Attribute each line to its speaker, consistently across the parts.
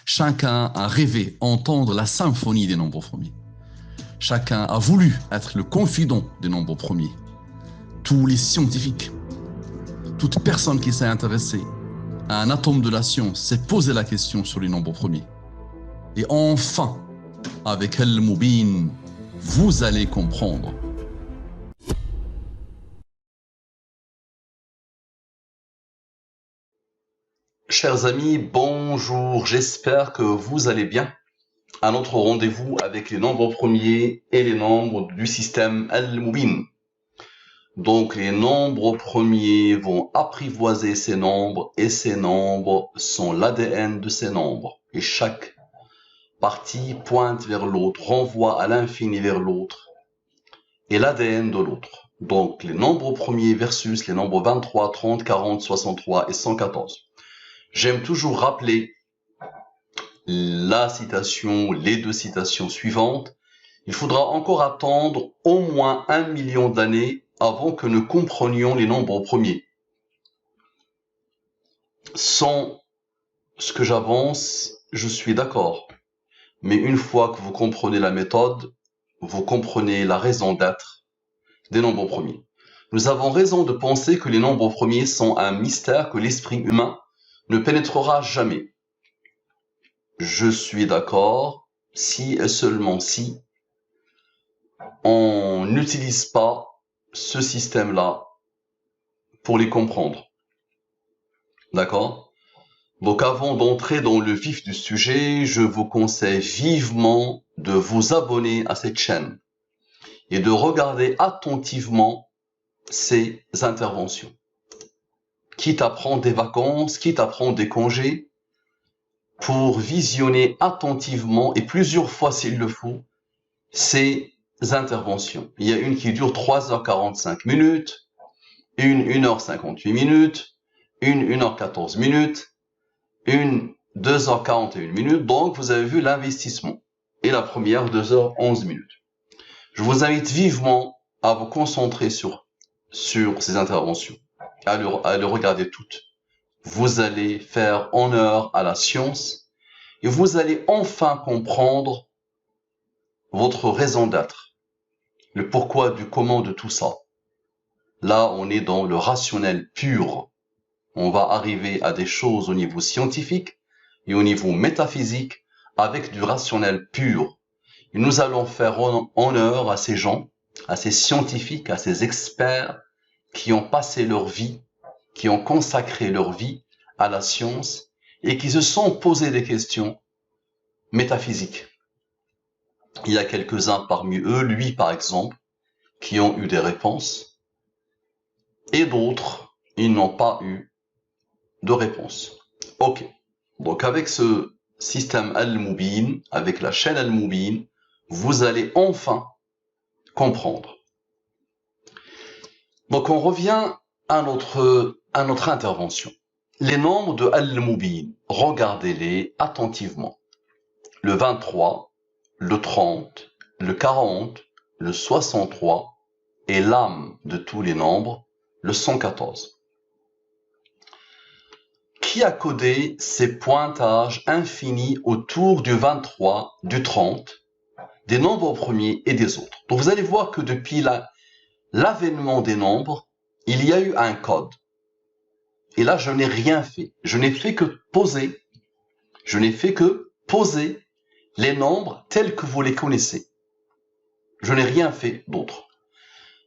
Speaker 1: Chacun a rêvé entendre la symphonie des nombres premiers. Chacun a voulu être le confident des nombres premiers. Tous les scientifiques, toute personne qui s'est intéressée à un atome de la science s'est posé la question sur les nombres premiers. Et enfin, avec Al-Mubin, vous allez comprendre. Chers amis, bonjour, j'espère que vous allez bien. À notre rendez-vous avec les nombres premiers et les nombres du système Al-Mubin. Donc les nombres premiers vont apprivoiser ces nombres et ces nombres sont l'ADN de ces nombres. Et chaque partie pointe vers l'autre, renvoie à l'infini vers l'autre et l'ADN de l'autre. Donc les nombres premiers versus les nombres 23, 30, 40, 63 et 114. J'aime toujours rappeler la citation, les deux citations suivantes. Il faudra encore attendre au moins 1 million d'années avant que nous comprenions les nombres premiers. Sans ce que j'avance, je suis d'accord. Mais une fois que vous comprenez la méthode, vous comprenez la raison d'être des nombres premiers. Nous avons raison de penser que les nombres premiers sont un mystère que l'esprit humain ne pénétrera jamais. Je suis d'accord si et seulement si on n'utilise pas ce système-là pour les comprendre. D'accord? Donc avant d'entrer dans le vif du sujet, je vous conseille vivement de vous abonner à cette chaîne et de regarder attentivement ces interventions. Quitte à prendre des vacances, quitte à prendre des congés, pour visionner attentivement et plusieurs fois s'il le faut, ces interventions. Il y a une qui dure 3h45 minutes, une 1h58 minutes, une 1h14 minutes, une 2h41 minutes. Donc, vous avez vu l'investissement. Et la première, 2h11 minutes. Je vous invite vivement à vous concentrer sur ces interventions, à les regarder toutes. Vous allez faire honneur à la science et vous allez enfin comprendre votre raison d'être, le pourquoi du comment de tout ça. Là, on est dans le rationnel pur. On va arriver à des choses au niveau scientifique et au niveau métaphysique avec du rationnel pur. Et nous allons faire honneur à ces gens, à ces scientifiques, à ces experts qui ont passé leur vie, qui ont consacré leur vie à la science et qui se sont posé des questions métaphysiques. Il y a quelques-uns parmi eux, lui par exemple, qui ont eu des réponses et d'autres, ils n'ont pas eu de réponse. Ok, donc avec ce système Al-Mubin, avec la chaîne Al-Mubin, vous allez enfin comprendre. Donc on revient à notre intervention. Les nombres de Al-Mubin, regardez-les attentivement. Le 23, le 30, le 40, le 63 et l'âme de tous les nombres, le 114. Qui a codé ces pointages infinis autour du 23, du 30, des nombres premiers et des autres? Donc vous allez voir que depuis l'avènement des nombres, il y a eu un code. Et là, je n'ai rien fait. Je n'ai fait que poser. Je n'ai fait que poser les nombres tels que vous les connaissez. Je n'ai rien fait d'autre.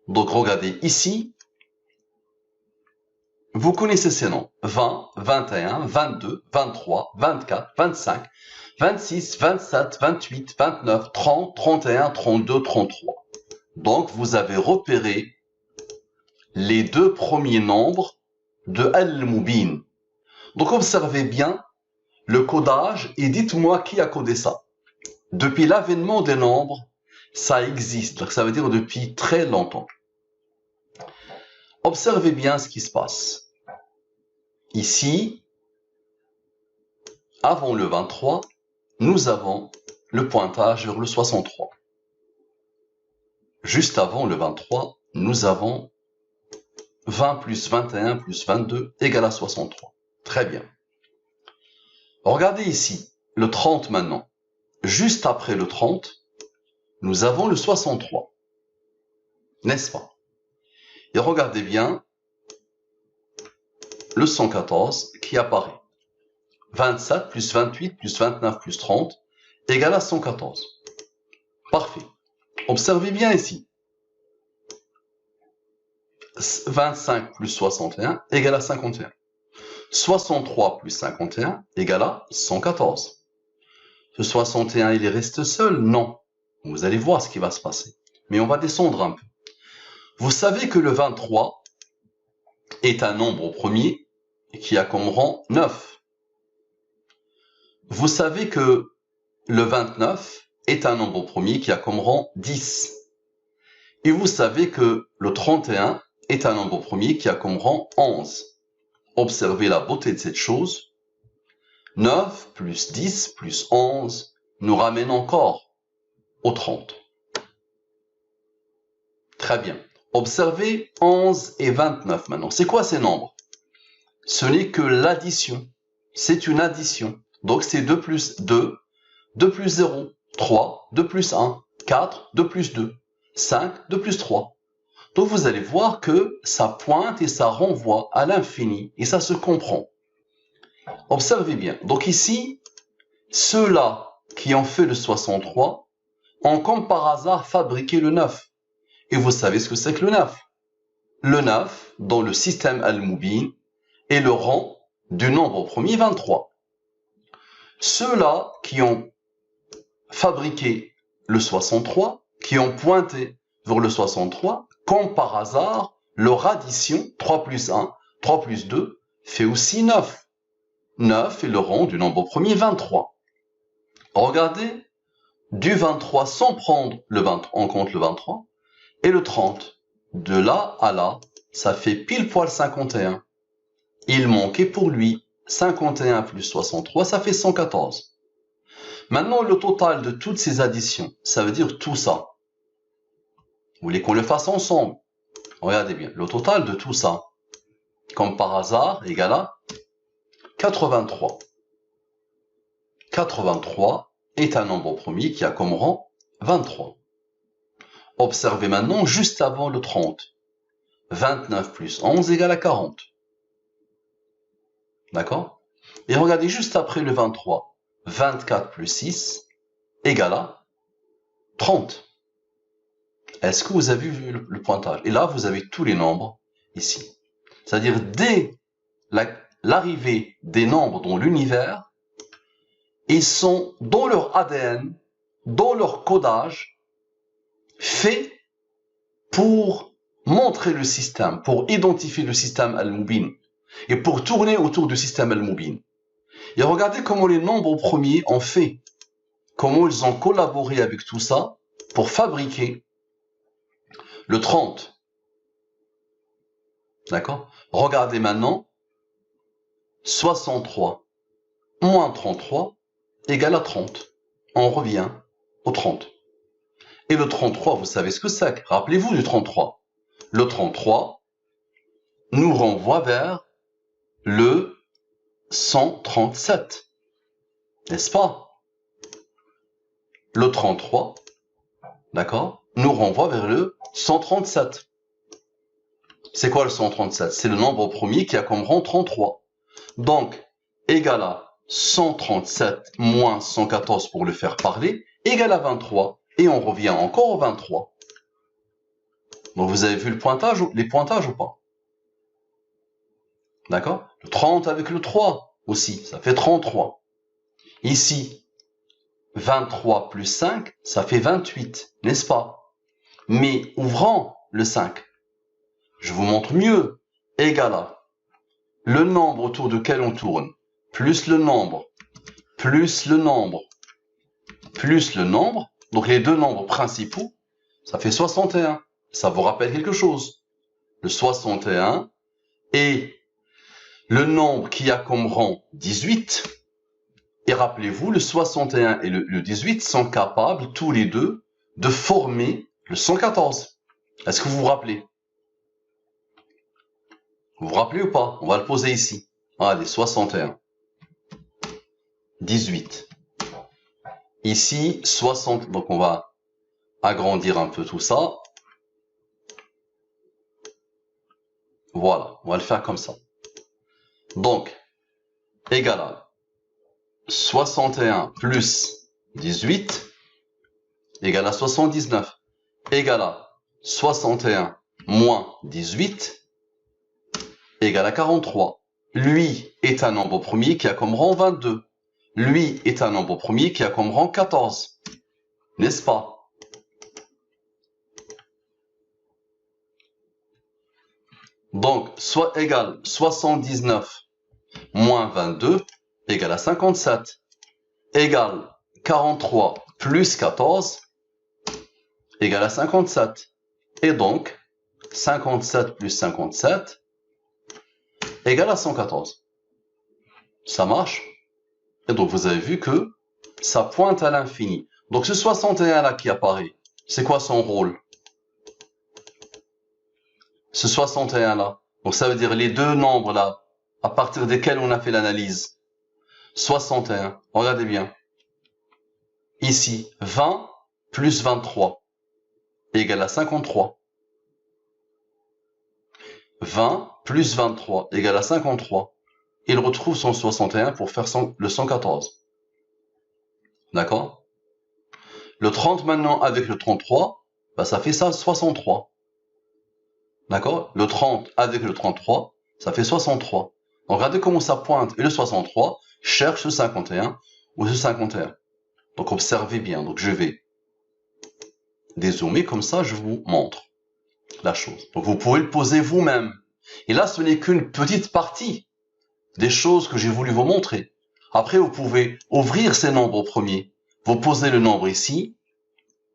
Speaker 1: Donc regardez ici, vous connaissez ces noms. 20, 21, 22, 23, 24, 25, 26, 27, 28, 29, 30, 31, 32, 33. Donc vous avez repéré les deux premiers nombres de Al-Mubin. Donc observez bien le codage et dites-moi qui a codé ça. Depuis l'avènement des nombres, ça existe. Ça veut dire depuis très longtemps. Observez bien ce qui se passe. Ici, avant le 23, nous avons le pointage vers le 63. Juste avant le 23, nous avons 20 plus 21 plus 22 égale à 63. Très bien. Regardez ici, le 30 maintenant. Juste après le 30, nous avons le 63. N'est-ce pas? Et regardez bien le 114 qui apparaît. 27 plus 28 plus 29 plus 30 égale à 114. Parfait. Observez bien ici. 25 plus 61 égale à 51. 63 plus 51 égale à 114. Ce 61, il reste seul? Non. Vous allez voir ce qui va se passer. Mais on va descendre un peu. Vous savez que le 23 est un nombre premier qui a comme rang 9. Vous savez que le 29 est un nombre premier qui a comme rang 10. Et vous savez que le 31 est un nombre premier qui a comme rang 11. Observez la beauté de cette chose. 9 plus 10 plus 11 nous ramène encore au 30. Très bien. Observez 11 et 29 maintenant. C'est quoi ces nombres? Ce n'est que l'addition. C'est une addition. Donc c'est 2 plus 2, 2 plus 0, 3, 2 plus 1, 4, 2 plus 2, 5, 2 plus 3. Donc vous allez voir que ça pointe et ça renvoie à l'infini et ça se comprend. Observez bien. Donc ici, ceux-là qui ont fait le 63 ont comme par hasard fabriqué le 9. Et vous savez ce que c'est que le 9. Le 9, dans le système Al-Mubin, est le rang du nombre premier 23. Ceux-là qui ont fabriqué le 63, qui ont pointé vers le 63, comme par hasard, leur addition, 3 plus 1, 3 plus 2, fait aussi 9. 9 est le rang du nombre premier 23. Regardez, du 23 sans prendre en compte le 23, et le 30. De là à là, ça fait pile poil 51. Il manquait pour lui 51 plus 63, ça fait 114. Maintenant, le total de toutes ces additions, ça veut dire tout ça. Vous voulez qu'on le fasse ensemble? Regardez bien, le total de tout ça, comme par hasard, égale à 83. 83 est un nombre premier qui a comme rang 23. Observez maintenant juste avant le 30. 29 plus 11 égale à 40. D'accord? Et regardez juste après le 23. 24 plus 6 égale à 30. Est-ce que vous avez vu le pointage? Et là, vous avez tous les nombres ici. C'est-à-dire, dès l'arrivée des nombres dans l'univers, ils sont dans leur ADN, dans leur codage, faits pour montrer le système, pour identifier le système Al-Mubin et pour tourner autour du système Al-Mubin. Et regardez comment les nombres premiers ont fait, comment ils ont collaboré avec tout ça pour fabriquer le 30. D'accord? Regardez maintenant, 63 moins 33 égale à 30. On revient au 30. Et le 33, vous savez ce que c'est. Rappelez-vous du 33. Le 33 nous renvoie vers le 137. N'est-ce pas? Le 33, d'accord, nous renvoie vers le 137. C'est quoi le 137? C'est le nombre premier qui a comme rang 33. Donc, égal à 137 moins 114 pour le faire parler, égal à 23. Et on revient encore au 23. Donc, vous avez vu le pointage, les pointages ou pas? D'accord? Le 30 avec le 3 aussi, ça fait 33. Ici, 23 plus 5, ça fait 28, n'est-ce pas? Mais ouvrant le 5, je vous montre mieux, égal à le nombre autour duquel on tourne, plus le nombre, plus le nombre, plus le nombre, donc les deux nombres principaux, ça fait 61. Ça vous rappelle quelque chose? Le 61 est le nombre qui a comme rang 18. Et rappelez-vous, le 61 et le 18 sont capables, tous les deux, de former le 114. Est-ce que vous vous rappelez? Vous vous rappelez ou pas? On va le poser ici. Allez, 61. 18. Ici, 60. Donc, on va agrandir un peu tout ça. Voilà, on va le faire comme ça. Donc, égal à 61 plus 18 égal à 79 égal à 61 moins 18 égal à 43. Lui est un nombre premier qui a comme rang 22. Lui est un nombre premier qui a comme rang 14. N'est-ce pas? Donc, soit égal 79 moins 22 égale à 57 égale 43 plus 14 égale à 57. Et donc, 57 plus 57 égale à 114. Ça marche? Et donc, vous avez vu que ça pointe à l'infini. Donc, ce 61 là qui apparaît, c'est quoi son rôle? Ce 61 là. Donc, ça veut dire les deux nombres là, à partir desquels on a fait l'analyse. 61. Regardez bien. Ici, 20 plus 23 égale à 53. 20 plus 23 égale à 53. Il retrouve son 61 pour faire le 114. D'accord? Le 30 maintenant avec le 33, bah ça fait ça 63. D'accord? Le 30 avec le 33, ça fait 63. Donc regardez comment ça pointe. Et le 63 cherche ce 51 ou ce 51. Donc observez bien. Donc je vais dézoomer comme ça, je vous montre la chose. Donc vous pouvez le poser vous-même. Et là, ce n'est qu'une petite partie des choses que j'ai voulu vous montrer. Après, vous pouvez ouvrir ces nombres premiers. Vous posez le nombre ici.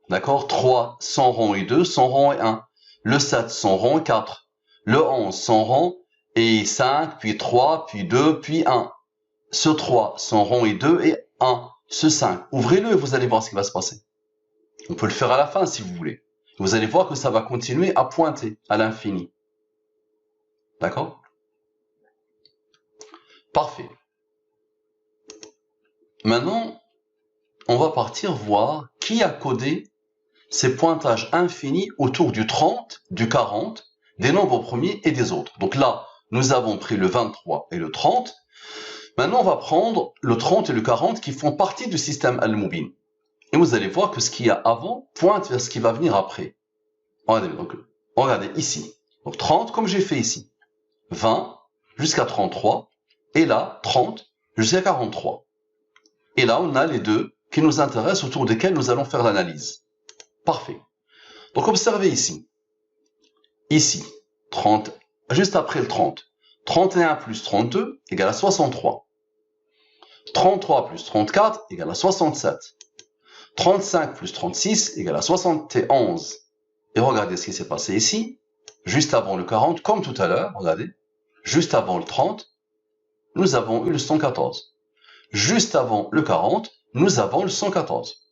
Speaker 1: D'accord? 3 sans rang et 2, sans rang et 1. Le 7 sans rang et 4. Le 11 sans rang et 5, puis 3, puis 2, puis 1. Ce 3 sans rang et 2 et 1. Ce 5. Ouvrez-le et vous allez voir ce qui va se passer. On peut le faire à la fin si vous voulez. Vous allez voir que ça va continuer à pointer à l'infini. D'accord? Parfait. Maintenant, on va partir voir qui a codé ces pointages infinis autour du 30, du 40, des nombres premiers et des autres. Donc là, nous avons pris le 23 et le 30. Maintenant, on va prendre le 30 et le 40 qui font partie du système Al-Mubin. Et vous allez voir que ce qu'il y a avant pointe vers ce qui va venir après. Regardez ici. Donc 30 comme j'ai fait ici. 20 jusqu'à 33. Et là, 30 jusqu'à 43. Et là, on a les deux qui nous intéressent, autour desquels nous allons faire l'analyse. Parfait. Donc observez ici. Ici, 30, juste après le 30. 31 plus 32 égale à 63. 33 plus 34 égale à 67. 35 plus 36 égale à 71. Et regardez ce qui s'est passé ici. Juste avant le 40, comme tout à l'heure, regardez. Juste avant le 30, nous avons eu le 114. Juste avant le 40, nous avons le 114.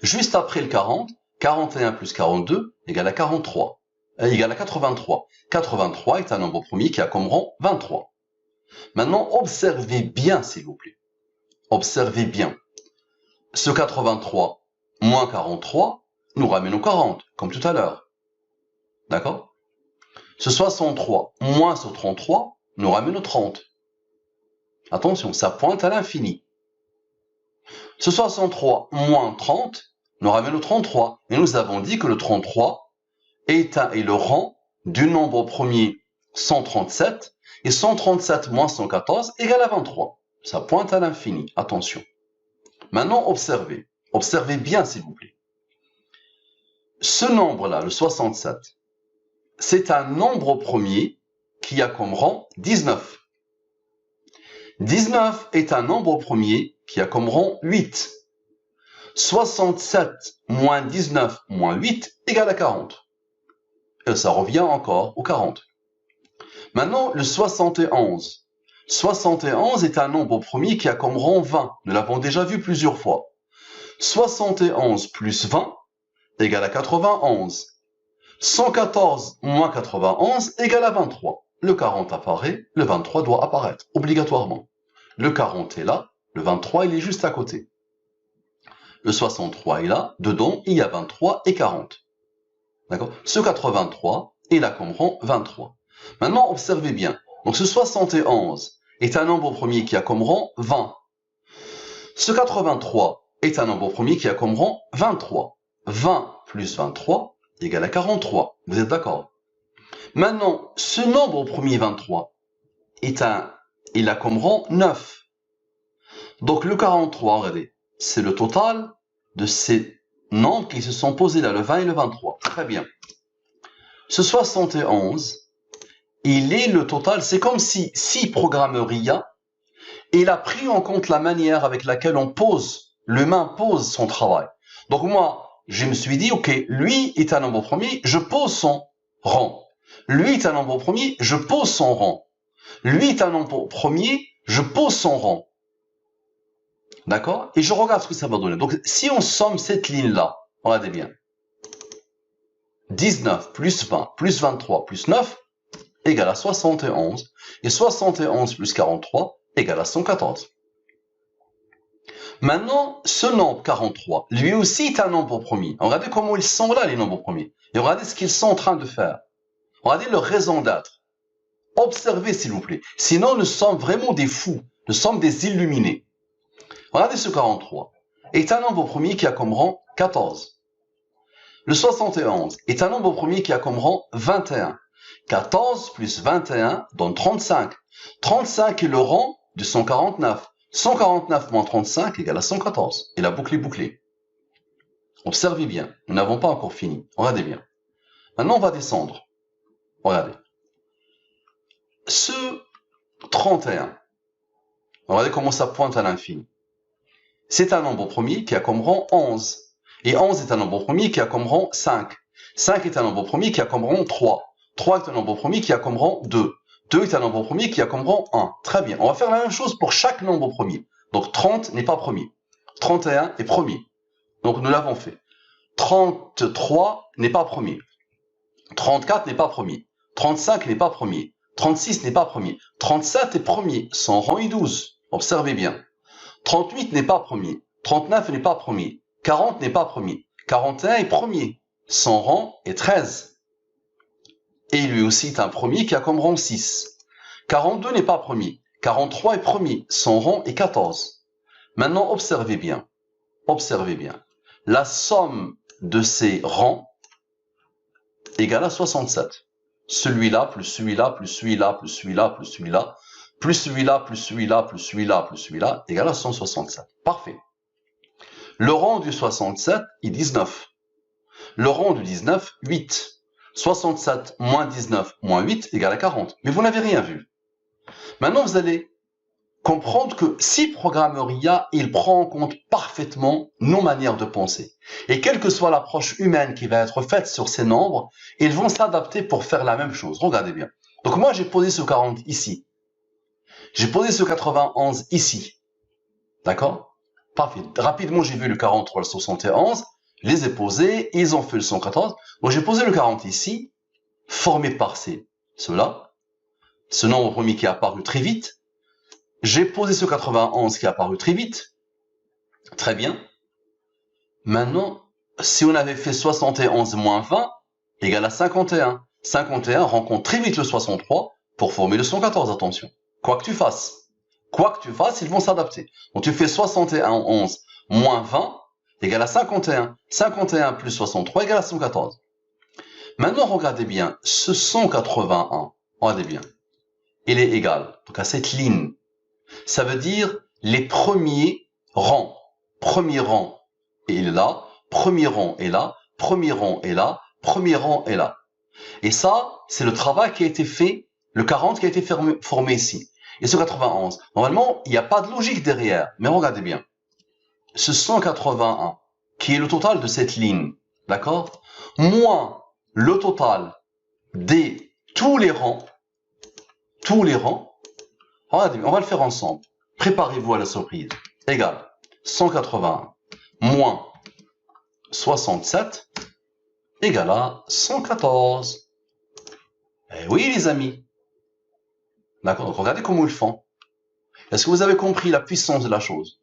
Speaker 1: Juste après le 40, 41 plus 42 égale à 43. Égale à 83. 83 est un nombre premier qui a comme rang 23. Maintenant, observez bien, s'il vous plaît. Observez bien. Ce 83 moins 43 nous ramène au 40, comme tout à l'heure. D'accord? Ce 63 moins ce 33 nous ramène au 30. Attention, ça pointe à l'infini. Ce 63 moins 30 nous ramène au 33. Et nous avons dit que le 33 est le rang du nombre premier 137. Et 137 moins 114 égale à 23. Ça pointe à l'infini. Attention. Maintenant, observez. Observez bien, s'il vous plaît. Ce nombre-là, le 67, c'est un nombre premier qui a comme rang 19. 19 est un nombre premier qui a comme rang 8. 67 moins 19 moins 8 égale à 40. Et ça revient encore au 40. Maintenant, le 71. 71 est un nombre premier qui a comme rang 20. Nous l'avons déjà vu plusieurs fois. 71 plus 20 égale à 91. 114 moins 91 égale à 23. Le 40 apparaît, le 23 doit apparaître, obligatoirement. Le 40 est là, le 23 il est juste à côté. Le 63 est là. Dedans, il y a 23 et 40. D'accord? Ce 83 est là comme rang 23. Maintenant, observez bien. Donc, ce 71 est un nombre premier qui a comme rang 20. Ce 83 est un nombre premier qui a comme rang 23. 20 plus 23 égale à 43. Vous êtes d'accord? Maintenant, ce nombre premier 23 il a comme rang 9. Donc le 43, regardez, c'est le total de ces nombres qui se sont posés là, le 20 et le 23. Très bien. Ce 71, il est le total, c'est comme si programmeur IA, il a pris en compte la manière avec laquelle l'humain pose son travail. Donc moi, je me suis dit, ok, lui est un nombre premier, je pose son rang. Lui est un nombre premier, je pose son rang. Lui est un nombre premier, je pose son rang. D'accord? Et je regarde ce que ça va donner. Donc, si on somme cette ligne-là, regardez bien. 19 plus 20 plus 23 plus 9 égale à 71. Et 71 plus 43 égale à 114. Maintenant, ce nombre 43, lui aussi est un nombre premier. Regardez comment ils sont là, les nombres premiers. Et regardez ce qu'ils sont en train de faire. Regardez leur raison d'être. Observez, s'il vous plaît. Sinon, nous sommes vraiment des fous. Nous sommes des illuminés. Regardez ce 43. Est un nombre premier qui a comme rang 14. Le 71 est un nombre premier qui a comme rang 21. 14 plus 21 donne 35. 35 est le rang de 149. 149 moins 35 égale à 114. Et la boucle est bouclée. Observez bien. Nous n'avons pas encore fini. Regardez bien. Maintenant, on va descendre. Regardez. Ce 31. Regardez comment ça pointe à l'infini. C'est un nombre premier qui a comme rang 11. Et 11 est un nombre premier qui a comme rang 5. 5 est un nombre premier qui a comme rang 3. 3 est un nombre premier qui a comme rang 2. 2 est un nombre premier qui a comme rang 1. Très bien. On va faire la même chose pour chaque nombre premier. Donc 30 n'est pas premier. 31 est premier. Donc nous l'avons fait. 33 n'est pas premier. 34 n'est pas premier. 35 n'est pas premier. 36 n'est pas premier. 37 est premier. Son rang est 12. Observez bien. 38 n'est pas premier. 39 n'est pas premier. 40 n'est pas premier. 41 est premier. Son rang est 13. Et lui aussi est un premier qui a comme rang 6. 42 n'est pas premier. 43 est premier. Son rang est 14. Maintenant, observez bien. Observez bien. La somme de ces rangs égale à 67. Celui-là, plus celui-là, plus celui-là, plus celui-là, plus celui-là, plus celui-là, plus celui-là, plus celui-là, plus celui-là, égale à 167. Parfait. Le rang du 67 est 19. Le rang du 19, 8. 67 moins 19 moins 8 égale à 40. Mais vous n'avez rien vu. Maintenant, vous allez comprendre que si programmeur IA, il prend en compte parfaitement nos manières de penser. Et quelle que soit l'approche humaine qui va être faite sur ces nombres, ils vont s'adapter pour faire la même chose. Regardez bien. Donc moi, j'ai posé ce 40 ici. J'ai posé ce 91 ici. D'accord? Parfait. Rapidement, j'ai vu le 43, le 71. Je les ai posés. Ils ont fait le 114. Donc j'ai posé le 40 ici, formé par ceux-là. Ce nombre premier qui est apparu très vite. J'ai posé ce 91 qui est apparu très vite. Très bien. Maintenant, si on avait fait 71 moins 20 égale à 51. 51 rencontre très vite le 63 pour former le 114, attention. Quoi que tu fasses, ils vont s'adapter. Donc tu fais 71 moins 20 égale à 51. 51 plus 63 égale à 114. Maintenant, regardez bien, ce 181, regardez bien, il est égal donc à cette ligne. Ça veut dire les premiers rangs. Premier rang est là, premier rang est là, premier rang est là, premier rang est là. Et ça, c'est le travail qui a été fait, le 40 qui a été formé ici. Et ce 91. Normalement, il n'y a pas de logique derrière. Mais regardez bien. Ce 181, qui est le total de cette ligne, d'accord? Moins le total des tous les rangs. Regardez bien, on va le faire ensemble. Préparez-vous à la surprise. Égal 181 moins 67 égale à 114. Eh oui, les amis. D'accord? Donc regardez comment ils font. Est-ce que vous avez compris la puissance de la chose?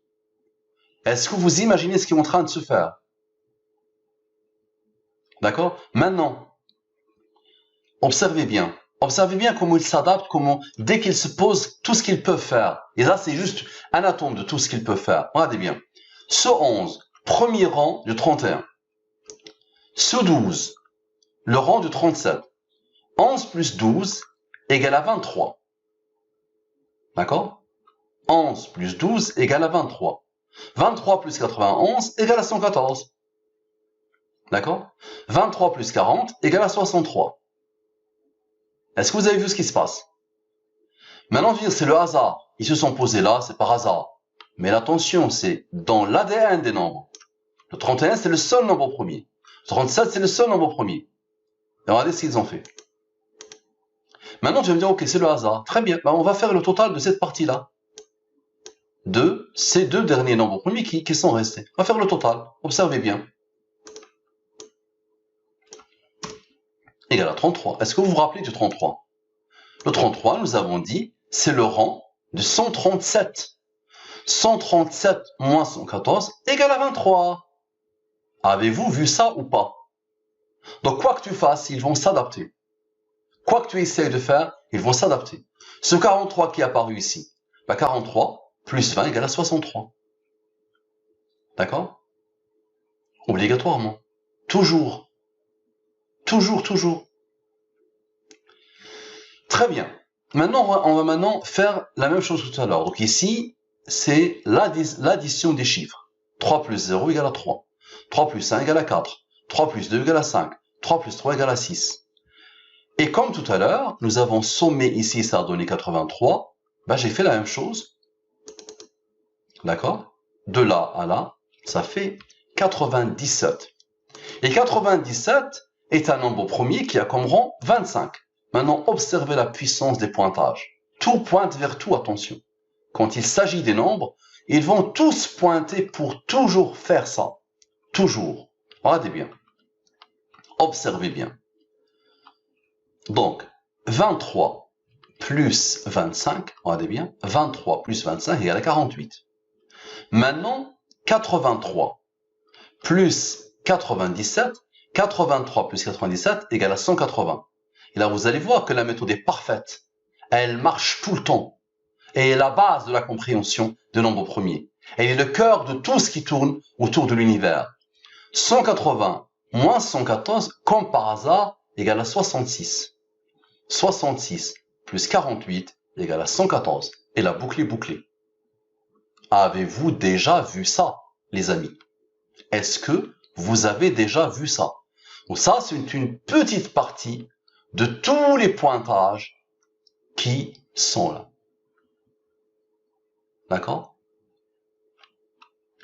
Speaker 1: Est-ce que vous imaginez ce qui est en train de se faire? D'accord? Maintenant, observez bien. Observez bien comment ils s'adaptent, comment, dès qu'ils se posent, tout ce qu'ils peuvent faire. Et là, c'est juste un atome de tout ce qu'ils peuvent faire. Regardez bien. Ce 11, premier rang du 31. Ce 12, le rang du 37. 11 plus 12 égale à 23. D'accord? 11 plus 12 égale à 23. 23 plus 91 égale à 114. D'accord? 23 plus 40 égale à 63. Est-ce que vous avez vu ce qui se passe? Maintenant, dire c'est le hasard. Ils se sont posés là, c'est par hasard. Mais attention, c'est dans l'ADN des nombres. Le 31, c'est le seul nombre premier. Le 37, c'est le seul nombre premier. Et regardez ce qu'ils ont fait. Maintenant, tu vas me dire, ok, c'est le hasard. Très bien, ben, on va faire le total de cette partie-là. De ces deux derniers nombres premiers qui sont restés. On va faire le total. Observez bien. Égal à 33. Est-ce que vous vous rappelez du 33? Le 33, nous avons dit, c'est le rang de 137. 137 moins 114 égale à 23. Avez-vous vu ça ou pas? Donc, quoi que tu fasses, ils vont s'adapter. Quoi que tu essayes de faire, ils vont s'adapter. Ce 43 qui est apparu ici, bah 43 plus 20 égale à 63. D'accord? Obligatoirement. Toujours. Toujours, toujours. Très bien. Maintenant, on va maintenant faire la même chose que tout à l'heure. Donc ici, c'est l'addition des chiffres. 3 plus 0 égale à 3. 3 plus 1 égale à 4. 3 plus 2 égale à 5. 3 plus 3 égale à 6. Et comme tout à l'heure, nous avons sommé ici, ça a donné 83. Ben, j'ai fait la même chose. D'accord? De là à là, ça fait 97. Et 97 est un nombre premier qui a comme rang 25. Maintenant, observez la puissance des pointages. Tout pointe vers tout, attention. Quand il s'agit des nombres, ils vont tous pointer pour toujours faire ça. Toujours. Regardez bien. Observez bien. Donc, 23 plus 25, regardez bien, 23 plus 25 égale à 48. Maintenant, 83 plus 97, 83 plus 97 égale à 180. Et là, vous allez voir que la méthode est parfaite. Elle marche tout le temps. Et est la base de la compréhension de nombres premiers. Elle est le cœur de tout ce qui tourne autour de l'univers. 180 moins 114, comme par hasard, égale à 66. 66 plus 48 égale à 114. Et la boucle est bouclée. Avez-vous déjà vu ça, les amis? Est-ce que vous avez déjà vu ça? Donc ça, c'est une petite partie de tous les pointages qui sont là. D'accord?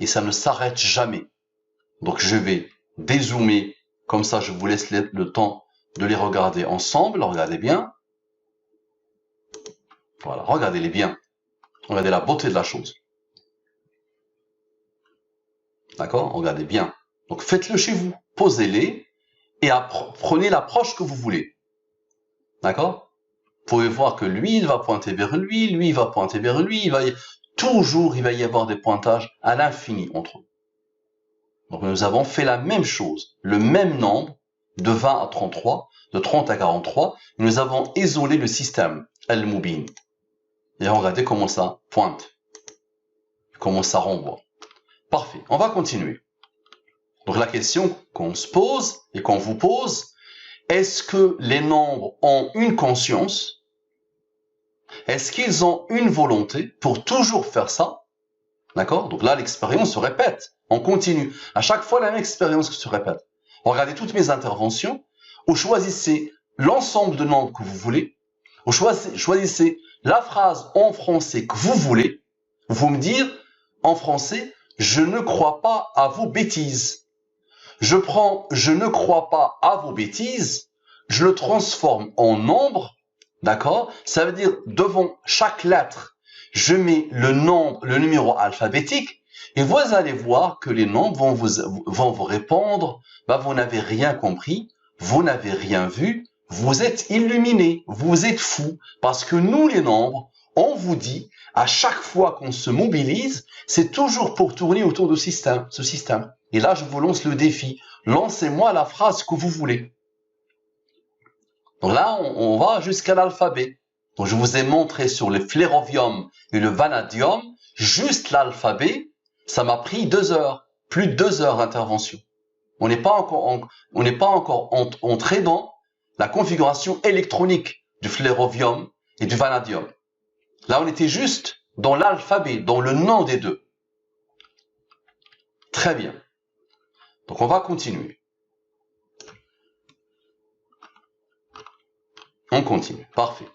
Speaker 1: Et ça ne s'arrête jamais. Donc je vais dézoomer, comme ça je vous laisse le temps de les regarder ensemble. Regardez bien. Voilà, regardez-les bien. Regardez la beauté de la chose. D'accord? Regardez bien. Donc faites-le chez vous. Posez-les et prenez l'approche que vous voulez. D'accord? Vous pouvez voir que lui, il va pointer vers lui, lui, il va pointer vers lui. Toujours, il va y avoir des pointages à l'infini entre eux. Donc nous avons fait la même chose, le même nombre, de 20 à 33, de 30 à 43. Nous avons isolé le système, Al-Mubin. Et regardez comment ça pointe, comment ça renvoie. Parfait, on va continuer. Donc la question qu'on se pose et qu'on vous pose, est-ce que les nombres ont une conscience? Est-ce qu'ils ont une volonté pour toujours faire ça? D'accord? Donc là, l'expérience se répète. On continue. À chaque fois, la même expérience se répète. Regardez toutes mes interventions. Vous choisissez l'ensemble de nombres que vous voulez. Vous choisissez la phrase en français que vous voulez. Vous me dire en français, je ne crois pas à vos bêtises. Je prends, je ne crois pas à vos bêtises. Je le transforme en nombre. D'accord? Ça veut dire devant chaque lettre, je mets le numéro alphabétique, et vous allez voir que les nombres vont vous répondre, bah, vous n'avez rien compris, vous n'avez rien vu, vous êtes illuminé, vous êtes fou, parce que nous, les nombres, on vous dit, à chaque fois qu'on se mobilise, c'est toujours pour tourner autour de ce système. Et là, je vous lance le défi. Lancez-moi la phrase que vous voulez. Donc là, on va jusqu'à l'alphabet. Donc je vous ai montré sur le flérovium et le vanadium, juste l'alphabet, ça m'a pris 2 heures, plus de 2 heures d'intervention. On n'est pas encore entré dans la configuration électronique du flérovium et du vanadium. Là, on était juste dans l'alphabet, dans le nom des deux. Très bien. Donc, on va continuer. On continue. Parfait.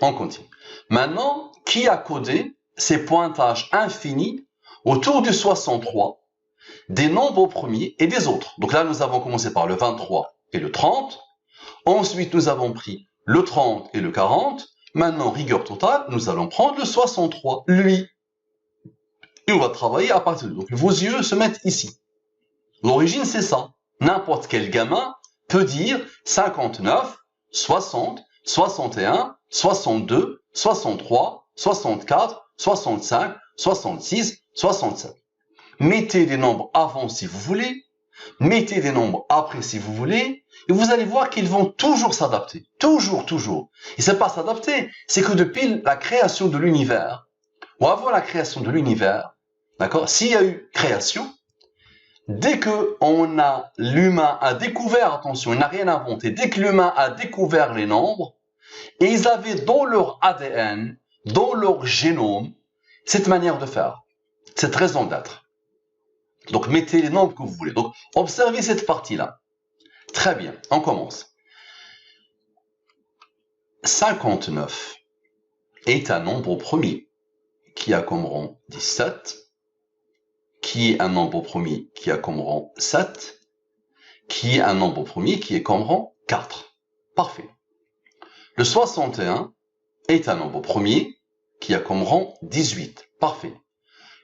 Speaker 1: On continue. Maintenant, qui a codé ces pointages infinis autour du 63, des nombres premiers et des autres? Donc là, nous avons commencé par le 23 et le 30. Ensuite, nous avons pris le 30 et le 40. Maintenant, rigueur totale, nous allons prendre le 63, lui. Et on va travailler à partir de là. Donc, vos yeux se mettent ici. L'origine, c'est ça. N'importe quel gamin peut dire 59, 60, 61, 62, 63, 64, 65, 66, 67. Mettez des nombres avant si vous voulez, mettez des nombres après si vous voulez, et vous allez voir qu'ils vont toujours s'adapter. Toujours, toujours. Et c'est pas s'adapter, c'est que depuis la création de l'univers, ou avant la création de l'univers, d'accord, s'il y a eu création, dès que l'humain a découvert, attention, il n'a rien inventé, dès que l'humain a découvert les nombres, et ils avaient dans leur ADN, dans leur génome, cette manière de faire, cette raison d'être. Donc, mettez les nombres que vous voulez. Donc, observez cette partie-là. Très bien, on commence. 59 est un nombre premier qui a comme rang 17, qui est un nombre premier qui a comme rang 7, qui est un nombre premier qui est comme rang 4. Parfait. Le 61 est un nombre premier qui a comme rang 18. Parfait.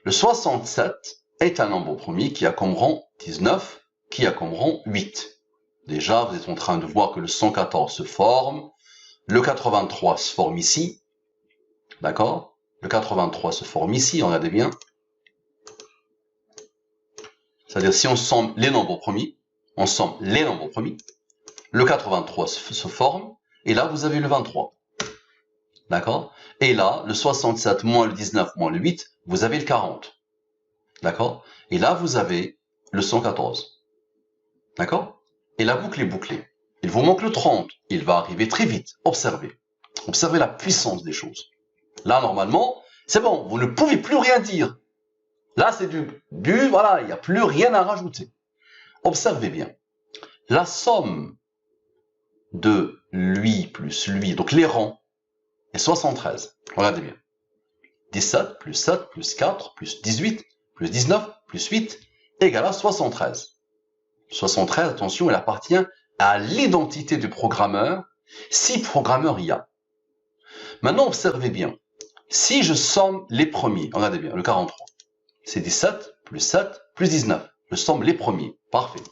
Speaker 1: Le 67 est un nombre premier qui a comme rang 19, qui a comme rang 8. Déjà, vous êtes en train de voir que le 114 se forme, le 83 se forme ici, d'accord? Le 83 se forme ici, regardez bien. C'est-à-dire, si on somme les nombres premiers, le 83 se forme, et là, vous avez le 23. D'accord? Et là, le 67 moins le 19 moins le 8, vous avez le 40. D'accord? Et là, vous avez le 114. D'accord? Et la boucle est bouclée. Il vous manque le 30. Il va arriver très vite. Observez. Observez la puissance des choses. Là, normalement, c'est bon. Vous ne pouvez plus rien dire. Là, c'est voilà, il n'y a plus rien à rajouter. Observez bien. La somme de lui plus lui, donc les rangs, est 73. Regardez bien. 17 plus 7 plus 4 plus 18 plus 19 plus 8 égale à 73. 73, attention, il appartient à l'identité du programmeur, si programmeur il y a. Maintenant, observez bien. Si je somme les premiers, regardez bien, le 43, c'est 17 plus 7 plus 19. Je somme les premiers. Parfait.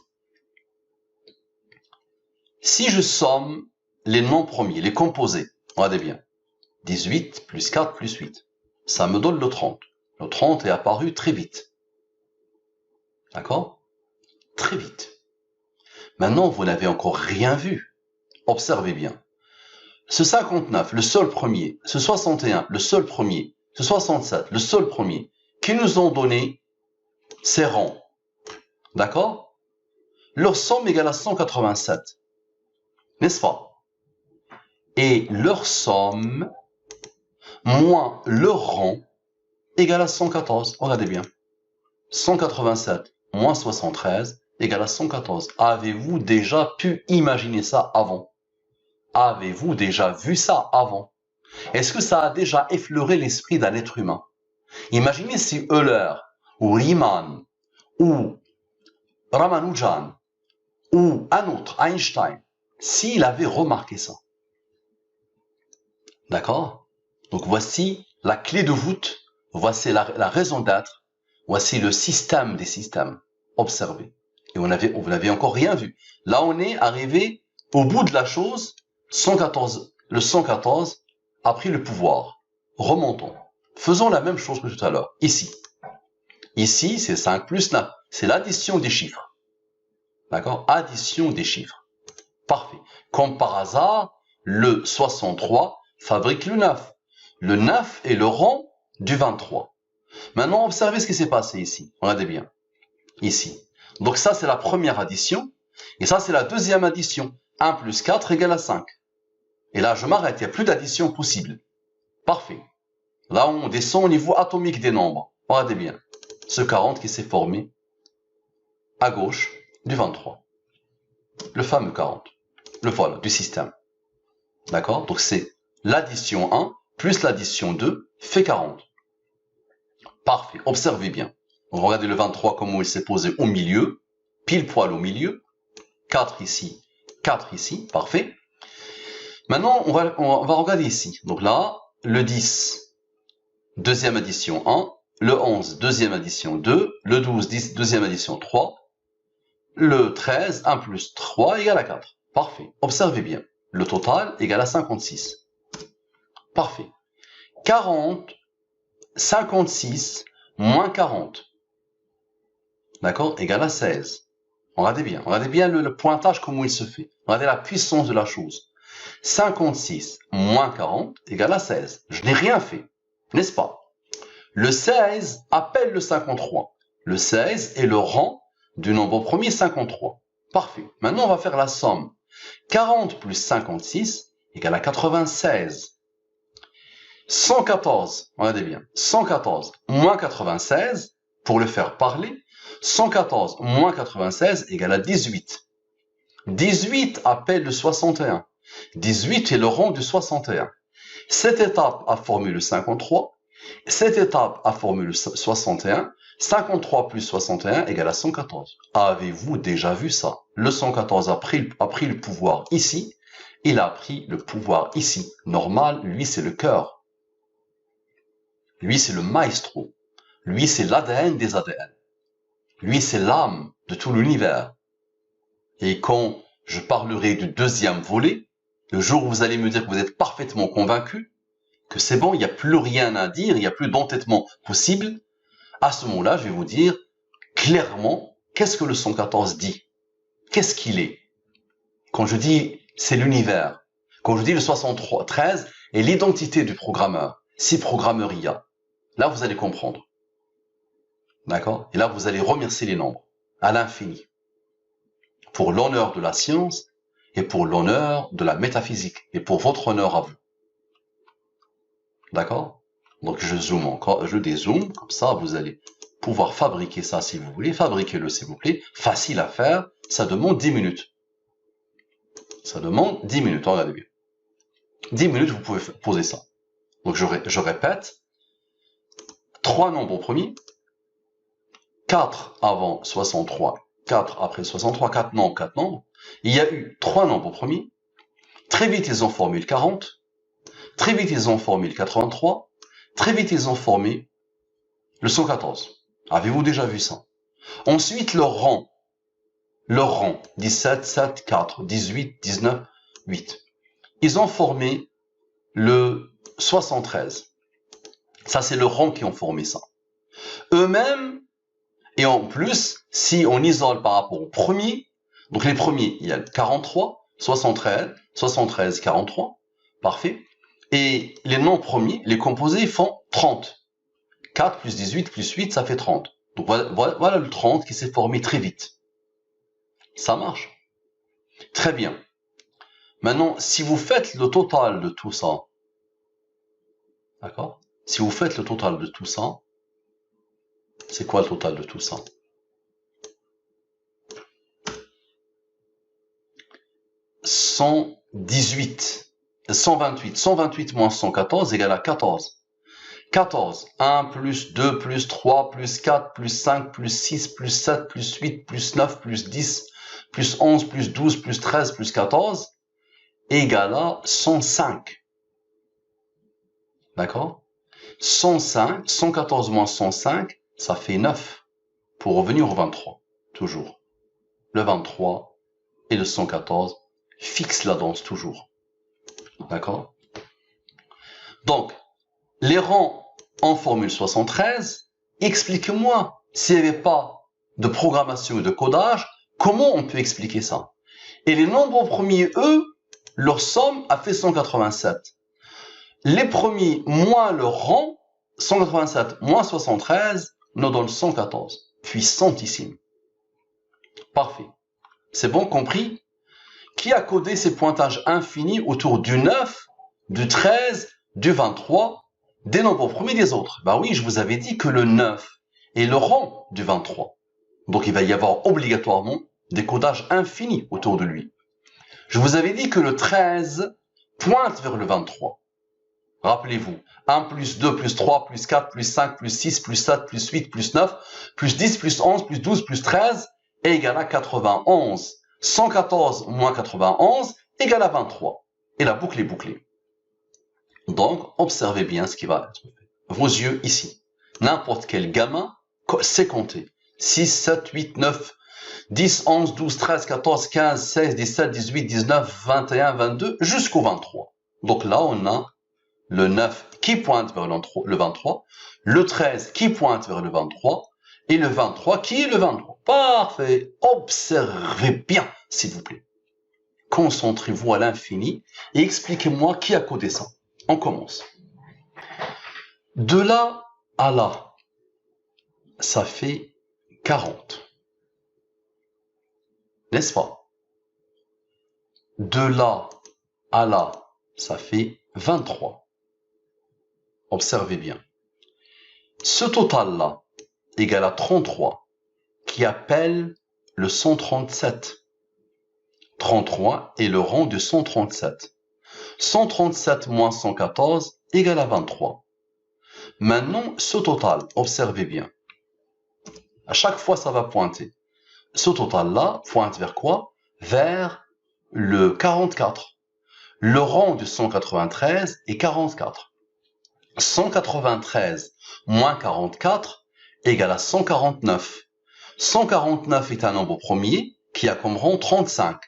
Speaker 1: Si je somme les non premiers, les composés, regardez bien. 18 plus 4 plus 8. Ça me donne le 30. Le 30 est apparu très vite. D'accord? Très vite. Maintenant, vous n'avez encore rien vu. Observez bien. Ce 59, le seul premier, ce 61, le seul premier, ce 67, le seul premier, qui nous ont donné ces rangs. D'accord? Leur somme égale à 187. N'est-ce pas? Et leur somme moins leur rang égale à 114. Regardez bien. 187 moins 73 égale à 114. Avez-vous déjà pu imaginer ça avant? Avez-vous déjà vu ça avant? Est-ce que ça a déjà effleuré l'esprit d'un être humain? Imaginez si Euler, ou Riemann, ou Ramanujan, ou un autre, Einstein, s'il avait remarqué ça. D'accord? Donc voici la clé de voûte, voici la raison d'être, voici le système des systèmes. Observez. Et vous n'avez encore rien vu. Là, on est arrivé au bout de la chose, 114 le 114 a pris le pouvoir. Remontons. Faisons la même chose que tout à l'heure. Ici. Ici, c'est 5 plus 9. C'est l'addition des chiffres. D'accord? Addition des chiffres. Parfait. Comme par hasard, le 63 fabrique le 9. Le 9 est le rang du 23. Maintenant, observez ce qui s'est passé ici. Regardez bien. Ici. Donc ça, c'est la première addition. Et ça, c'est la deuxième addition. 1 plus 4 égale à 5. Et là, je m'arrête. Il n'y a plus d'addition possible. Parfait. Là, on descend au niveau atomique des nombres. Regardez bien. Ce 40 qui s'est formé à gauche du 23. Le fameux 40. Le voilà, du système. D'accord? Donc c'est l'addition 1 plus l'addition 2 fait 40. Parfait. Observez bien. Regardez le 23 comment il s'est posé au milieu. Pile poil au milieu. 4 ici, 4 ici. Parfait. Maintenant, on va regarder ici. Donc là, le 10, deuxième addition 1. Le 11, deuxième addition 2. Le 12, deuxième addition 3. Le 13, 1 plus 3 égale à 4. Parfait. Observez bien. Le total égale à 56. Parfait. 40, 56 moins 40. D'accord? Égale à 16. Regardez bien le pointage, comment il se fait. Regardez la puissance de la chose. 56 moins 40 égale à 16. Je n'ai rien fait, n'est-ce pas? Le 16 appelle le 53. Le 16 est le rang du nombre premier 53. Parfait. Maintenant, on va faire la somme. 40 plus 56 égale à 96. 114, regardez bien, 114 moins 96, pour le faire parler, 114 moins 96 égale à 18. 18 appelle le 61. 18 est le rang du 61. Cette étape a formé le 53. Cette étape a formé le 61. 53 plus 61 égale à 114. Avez-vous déjà vu ça? Le 114 a pris le pouvoir ici. Il a pris le pouvoir ici. Normal, lui, c'est le cœur. Lui, c'est le maestro. Lui, c'est l'ADN des ADN. Lui, c'est l'âme de tout l'univers. Et quand je parlerai du deuxième volet, le jour où vous allez me dire que vous êtes parfaitement convaincu, que c'est bon, il n'y a plus rien à dire, il n'y a plus d'entêtement possible, à ce moment-là, je vais vous dire clairement qu'est-ce que le 114 dit. Qu'est-ce qu'il est? Quand je dis c'est l'univers, quand je dis le 73 est l'identité du programmeur, si programmeur il y a, là vous allez comprendre. D'accord? Et là vous allez remercier les nombres à l'infini pour l'honneur de la science et pour l'honneur de la métaphysique et pour votre honneur à vous. D'accord? Donc je zoome encore, je dézoome, comme ça vous allez pouvoir fabriquer ça si vous voulez. Fabriquez-le s'il vous plaît. Facile à faire, ça demande 10 minutes. Ça demande 10 minutes, regardez bien. 10 minutes, vous pouvez poser ça. Donc je répète, 3 nombres premiers, 4 avant 63, 4 après 63, 4 nombres, 4 nombres. Il y a eu 3 nombres premiers. Très vite, ils ont formé le 40. Très vite, ils ont formé le 83. Très vite, ils ont formé le 114. Avez-vous déjà vu ça? Ensuite, leur rang, 17, 7, 4, 18, 19, 8. Ils ont formé le 73. Ça, c'est le rang qui ont formé ça. Eux-mêmes, et en plus, si on isole par rapport aux premiers, donc les premiers, il y a le 43, 73, 43, parfait. Et les non premiers, les composés font 30. 4 plus 18 plus 8, ça fait 30. Donc voilà le 30 qui s'est formé très vite. Ça marche. Très bien. Maintenant, si vous faites le total de tout ça, d'accord? Si vous faites le total de tout ça, c'est quoi le total de tout ça? 128 moins 114 égale à 14. 14, 1 plus 2 plus 3 plus 4 plus 5 plus 6 plus 7 plus 8 plus 9 plus 10 plus 11 plus 12 plus 13 plus 14 égale à 105. D'accord? 105, 114 moins 105, ça fait 9. Pour revenir au 23, toujours. Le 23 et le 114 fixent la danse toujours. D'accord? Donc, les rangs en formule 73, explique-moi, s'il n'y avait pas de programmation et de codage, comment on peut expliquer ça? Et les nombres premiers, eux, leur somme a fait 187. Les premiers moins leur rang, 187 moins 73, nous donne 114, puissantissime. Parfait. C'est bon, compris? Qui a codé ces pointages infinis autour du 9, du 13, du 23, des nombres premiers des autres? Ben oui, je vous avais dit que le 9 est le rang du 23. Donc il va y avoir obligatoirement des codages infinis autour de lui. Je vous avais dit que le 13 pointe vers le 23. Rappelez-vous, 1 plus 2 plus 3 plus 4 plus 5 plus 6 plus 7 plus 8 plus 9 plus 10 plus 11 plus 12 plus 13 est égal à 91. 114 moins 91 égale à 23. Et la boucle est bouclée. Donc, observez bien ce qui va être fait. Vos yeux ici. N'importe quel gamin sait compter. 6, 7, 8, 9, 10, 11, 12, 13, 14, 15, 16, 17, 18, 19, 21, 22, jusqu'au 23. Donc là, on a le 9 qui pointe vers le 23, le 13 qui pointe vers le 23, et le 23 qui est le 23. Parfait. Observez bien, s'il vous plaît. Concentrez-vous à l'infini et expliquez-moi qui a codé ça. On commence. De là à là, ça fait 40. N'est-ce pas? De là à là, ça fait 23. Observez bien. Ce total-là égale à 33, qui appelle le 137. 33 est le rang de 137. 137 moins 114 égale à 23. Maintenant, ce total, observez bien. À chaque fois, ça va pointer. Ce total-là pointe vers quoi? Vers le 44. Le rang de 193 est 44. 193 moins 44 égale à 149. 149 est un nombre premier qui a comme rang 35.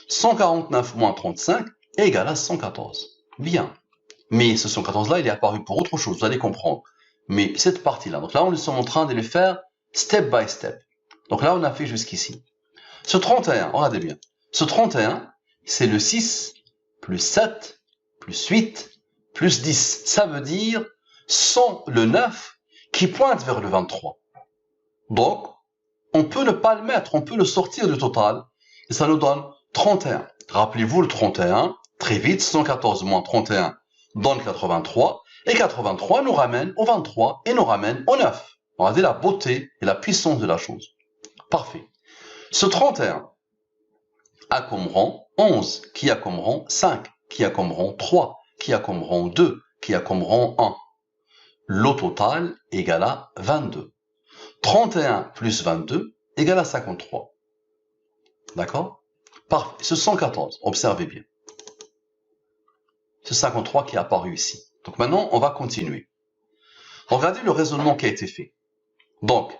Speaker 1: 149 moins 35 égale à 114. Bien. Mais ce 114-là, il est apparu pour autre chose, vous allez comprendre. Mais cette partie-là, donc là, nous sommes en train de le faire step by step. Donc là, on a fait jusqu'ici. Ce 31, regardez bien. Ce 31, c'est le 6 plus 7 plus 8 plus 10. Ça veut dire le 9 qui pointe vers le 23. Donc, on peut ne pas le mettre, on peut le sortir du total. Et ça nous donne 31. Rappelez-vous le 31, très vite, 114 moins 31 donne 83. Et 83 nous ramène au 23 et nous ramène au 9. Regardez la beauté et la puissance de la chose. Parfait. Ce 31 a comme rang 11, qui a comme rang 5, qui a comme rang 3, qui a comme rang 2, qui a comme rang 1. Le total égale à 22. 31 plus 22 égale à 53. D'accord? Parfait. Ce 114, observez bien. Ce 53 qui est apparu ici. Donc maintenant, on va continuer. Regardez le raisonnement qui a été fait. Donc,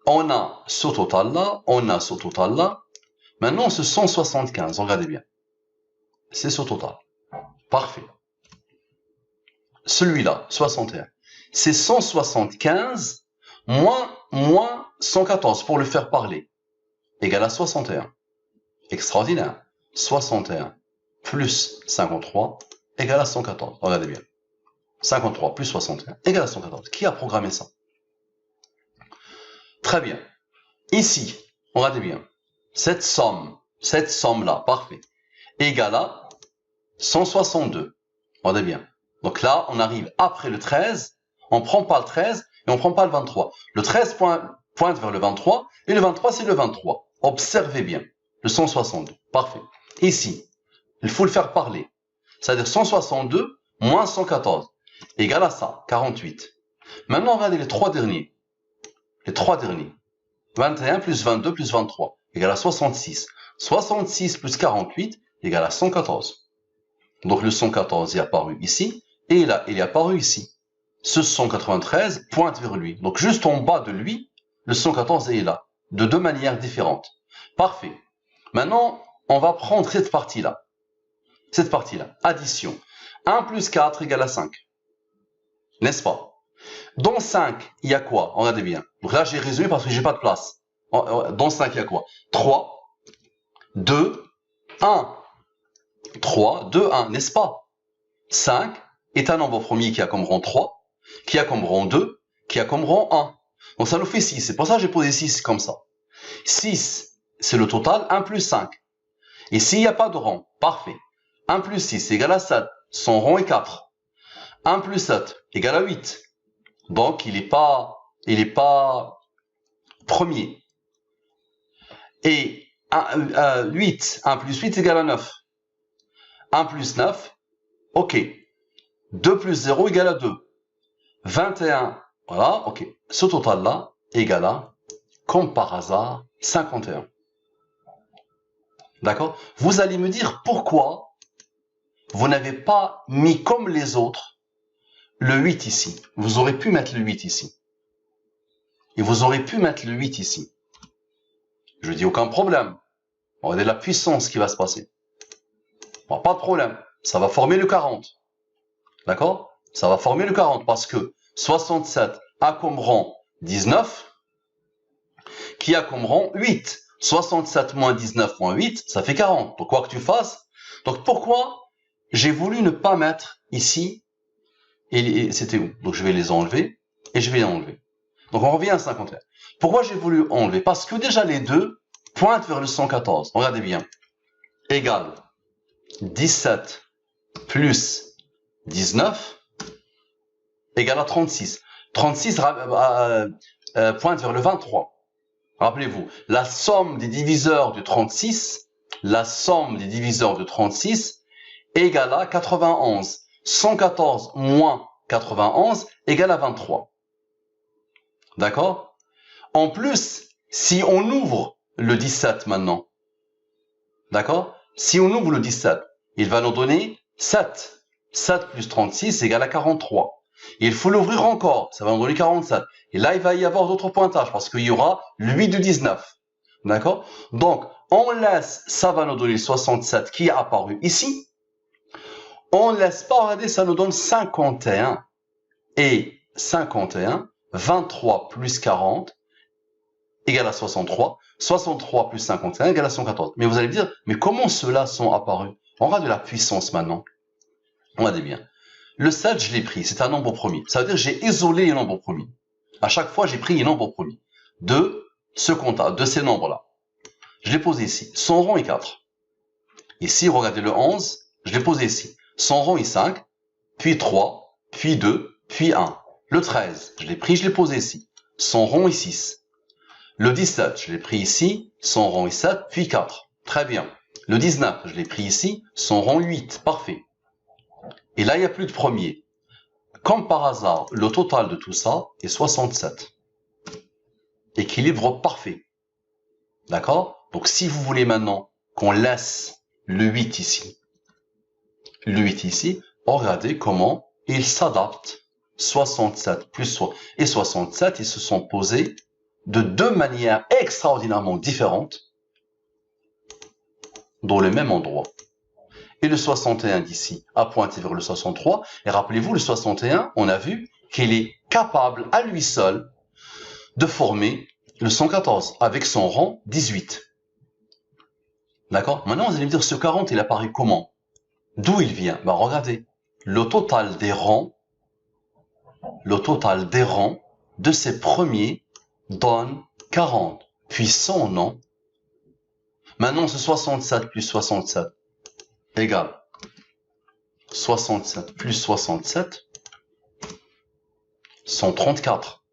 Speaker 1: on a ce total-là, on a ce total-là. Maintenant, ce 175, regardez bien. C'est ce total. Parfait. Celui-là, 61. C'est 175 moins 114 pour le faire parler. Égal à 61. Extraordinaire. 61 plus 53 égale à 114. Regardez bien. 53 plus 61 égale à 114. Qui a programmé ça? Très bien. Ici, regardez bien. Cette somme-là, parfait, égale à 162. Regardez bien. Donc là, on arrive après le 13. On ne prend pas le 13 et on ne prend pas le 23. Le 13 pointe vers le 23 et le 23, c'est le 23. Observez bien. Le 162. Parfait. Ici, il faut le faire parler. C'est-à-dire 162 moins 114 égale à ça, 48. Maintenant, regardez les trois derniers. Les trois derniers. 21 plus 22 plus 23 égale à 66. 66 plus 48 égale à 114. Donc le 114 est apparu ici et là, il est apparu ici. Ce 193 pointe vers lui. Donc juste en bas de lui, le 114 est là, de deux manières différentes. Parfait. Maintenant, on va prendre cette partie-là. Cette partie-là. Addition. 1 plus 4 égale à 5. N'est-ce pas? Dans 5, il y a quoi? Regardez bien. Donc là, j'ai résumé parce que j'ai pas de place. Dans 5, il y a quoi? 3, 2, 1. 3, 2, 1, n'est-ce pas? 5 est un nombre premier qui a comme rang 3, qui a comme rang 2, qui a comme rang 1. Donc ça nous fait 6. C'est pour ça que j'ai posé 6 comme ça. 6, c'est le total, 1 plus 5. Et s'il n'y a pas de rang, parfait. 1 plus 6 égale à 7. Son rang est 4. 1 plus 7 égale à 8. Donc, il n'est pas premier. Et 8, 1 plus 8 égale à 9. 1 plus 9, ok. 2 plus 0 égale à 2. 21, voilà, ok. Ce total-là égale à, comme par hasard, 51. D'accord? Vous allez me dire pourquoi vous n'avez pas mis comme les autres le 8 ici. Vous aurez pu mettre le 8 ici. Et vous aurez pu mettre le 8 ici. Je dis aucun problème. Regardez la puissance qui va se passer. Bon, pas de problème. Ça va former le 40. D'accord? Ça va former le 40 parce que 67 a comme rang 19 qui a comme rang 8. 67 moins 19 moins 8, ça fait 40. Donc quoi que tu fasses. Donc pourquoi j'ai voulu ne pas mettre ici et c'était où? Donc je vais les enlever et je vais les enlever. Donc on revient à 51. Pourquoi j'ai voulu enlever? Parce que déjà les deux pointent vers le 114. Regardez bien. Égale 17 plus 19 égale à 36. 36 pointe vers le 23. Rappelez-vous, la somme des diviseurs de 36, égale à 91. 114 moins 91 égale à 23. D'accord? En plus, si on ouvre le 17 maintenant, d'accord? Si on ouvre le 17, il va nous donner 7. 7 plus 36 égale à 43. Il faut l'ouvrir encore, ça va nous donner 47. Et là, il va y avoir d'autres pointages parce qu'il y aura le 8 de 19. D'accord? Donc, on laisse, ça va nous donner 67 qui est apparu ici. On ne laisse pas, regardez, ça nous donne 51. Et 51, 23 plus 40 égale à 63. 63 plus 51 égale à 114. Mais vous allez me dire, mais comment ceux-là sont apparus? On regarde de la puissance maintenant. Regardez bien. Le 7, je l'ai pris, c'est un nombre premier. Ça veut dire que j'ai isolé les nombres premiers. À chaque fois, j'ai pris les nombres premiers. De ces nombres-là. Je l'ai posé ici. Son rang est 4. Ici, regardez le 11, je l'ai posé ici. Son rang est 5, puis 3, puis 2, puis 1. Le 13, je l'ai pris, je l'ai posé ici. Son rang est 6. Le 17, je l'ai pris ici, son rang est 7, puis 4. Très bien. Le 19, je l'ai pris ici, son rang 8. Parfait. Et là, il n'y a plus de premier. Comme par hasard, le total de tout ça est 67. Équilibre parfait. D'accord? Donc, si vous voulez maintenant qu'on laisse le 8 ici, regardez comment il s'adapte. 67 plus 3 et 67, ils se sont posés de deux manières extraordinairement différentes dans le même endroit. Et le 61 d'ici a pointé vers le 63. Et rappelez-vous, le 61, on a vu qu'il est capable à lui seul de former le 114 avec son rang 18. D'accord? Maintenant, vous allez me dire, ce 40, il apparaît comment? D'où il vient? Ben, regardez. Le total des rangs de ces premiers donne 40. Puis son nom. Maintenant, ce 67 plus 67 égale 67 plus 67, 134.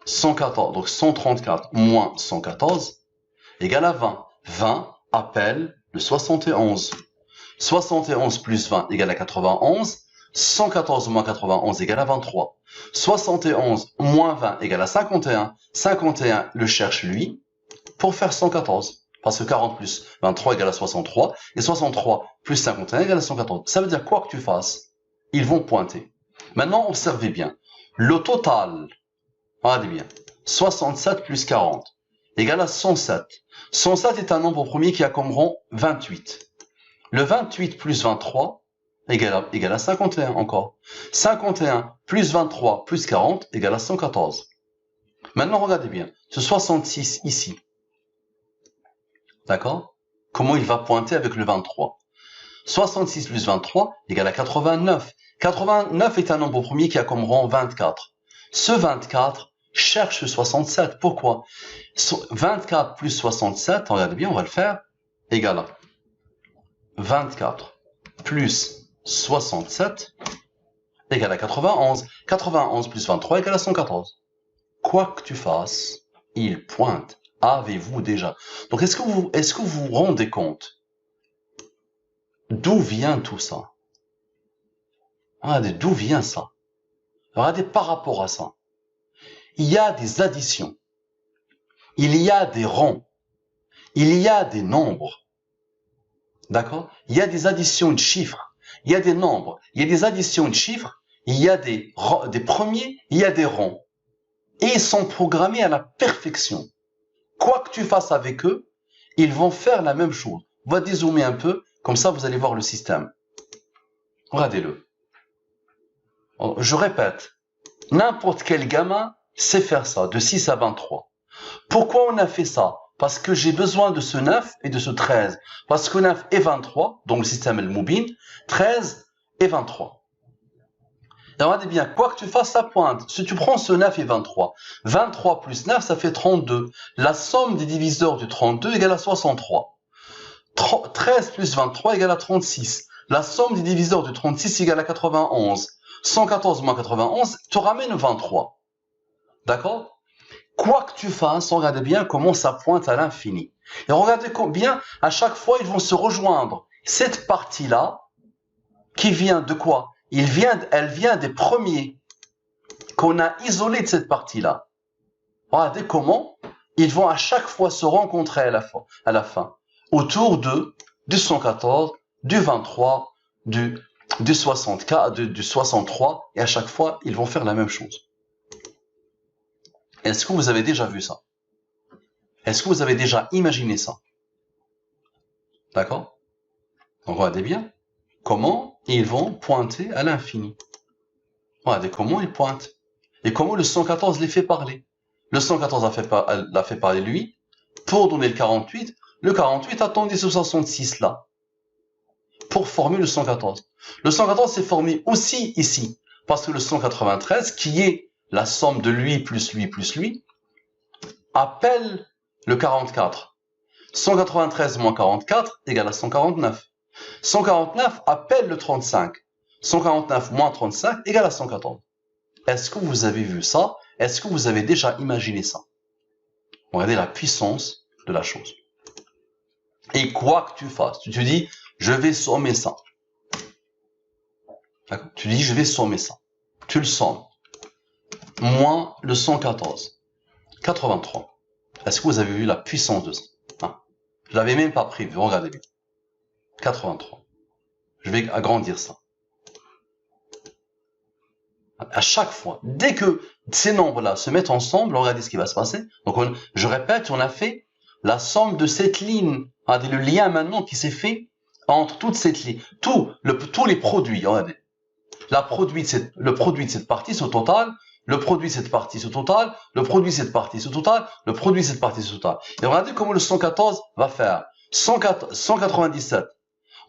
Speaker 1: 114, donc 134 moins 114 égale à 20. 20 appelle le 71. 71 plus 20 égale à 91. 114 moins 91 égale à 23. 71 moins 20 égale à 51. 51 le cherche lui pour faire 114. Parce que 40 plus 23 égale à 63. Et 63 plus 51 égale à 114. Ça veut dire quoi que tu fasses, ils vont pointer. Maintenant, observez bien. Le total, regardez bien, 67 plus 40 égale à 107. 107 est un nombre premier qui a comme rang 28. Le 28 plus 23 égale à 51 encore. 51 plus 23 plus 40 égale à 114. Maintenant, regardez bien. Ce 66 ici. D'accord? Comment il va pointer avec le 23? 66 plus 23 égale à 89. 89 est un nombre premier qui a comme rang 24. Ce 24 cherche 67. Pourquoi? 24 plus 67, regardez bien, on va le faire, égale à 24 plus 67 égale à 91. 91 plus 23 égale à 114. Quoi que tu fasses, il pointe. Avez-vous déjà? Donc, est-ce que vous vous rendez compte d'où vient tout ça? Regardez, d'où vient ça? Regardez par rapport à ça. Il y a des additions. Il y a des rangs. Il y a des nombres. D'accord? Il y a des additions de chiffres. Il y a des nombres. Il y a des additions de chiffres. Il y a des premiers. Il y a des rangs. Et ils sont programmés à la perfection. Quoi que tu fasses avec eux, ils vont faire la même chose. On va dézoomer un peu. Comme ça, vous allez voir le système. Regardez-le. Je répète. N'importe quel gamin sait faire ça, de 6 à 23. Pourquoi on a fait ça? Parce que j'ai besoin de ce 9 et de ce 13. Parce que 9 et 23, donc le système Al-Mubin, 13 et 23. Et regardez bien, quoi que tu fasses, ça pointe. Si tu prends ce 9 et 23, 23 plus 9, ça fait 32. La somme des diviseurs du 32 égale à 63. 13 plus 23 égale à 36. La somme des diviseurs du 36 égale à 91. 114 moins 91 te ramène 23. D'accord? Quoi que tu fasses, regardez bien comment ça pointe à l'infini. Et regardez bien, à chaque fois, ils vont se rejoindre. Cette partie-là, qui vient de quoi? Elle vient des premiers qu'on a isolés de cette partie-là. Regardez comment ils vont à chaque fois se rencontrer à la fin. Autour du 114, du 23, du 64, du 63, et à chaque fois, ils vont faire la même chose. Est-ce que vous avez déjà vu ça? Est-ce que vous avez déjà imaginé ça? D'accord? Donc regardez bien comment ils vont pointer à l'infini. Regardez comment ils pointent. Et comment le 114 les fait parler. Le 114 l'a fait parler lui. Pour donner le 48 attendait ce 66 là. Pour former le 114. Le 114 s'est formé aussi ici. Parce que le 193, qui est la somme de lui plus lui plus lui, appelle le 44. 193 moins 44 égale à 149. 149 appelle le 35. 149 moins 35 égale à 114. Est-ce que vous avez vu ça? Est-ce que vous avez déjà imaginé ça? Regardez la puissance de la chose. Et quoi que tu fasses, tu te dis, je vais sommer ça. Tu dis, je vais sommer ça. Tu le sommes. Moins le 114. 83. Est-ce que vous avez vu la puissance de ça? Je l'avais même pas prévu, regardez bien. 83. Je vais agrandir ça. À chaque fois, dès que ces nombres-là se mettent ensemble, regardez ce qui va se passer. Donc, je répète, on a fait la somme de cette ligne. Regardez le lien maintenant qui s'est fait entre toutes cette ligne. Tous les produits, regardez. Le produit de cette partie, c'est au total. Le produit de cette partie, c'est au total. Le produit de cette partie, c'est au total. Le produit de cette partie, c'est au total. Et regardez comment le 114 va faire. 197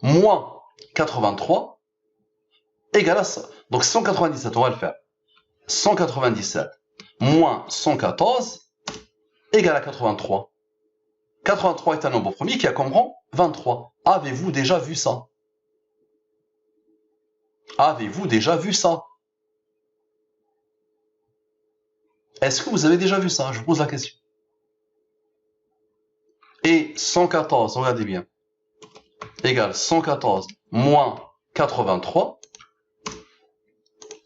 Speaker 1: moins 83 égale à ça. Donc 197, on va le faire. 197 moins 114 égale à 83. 83 est un nombre premier qui a comme rang 23. Avez-vous déjà vu ça? Avez-vous déjà vu ça? Est-ce que vous avez déjà vu ça? Je vous pose la question. Et 114, regardez bien, égale 114 moins 83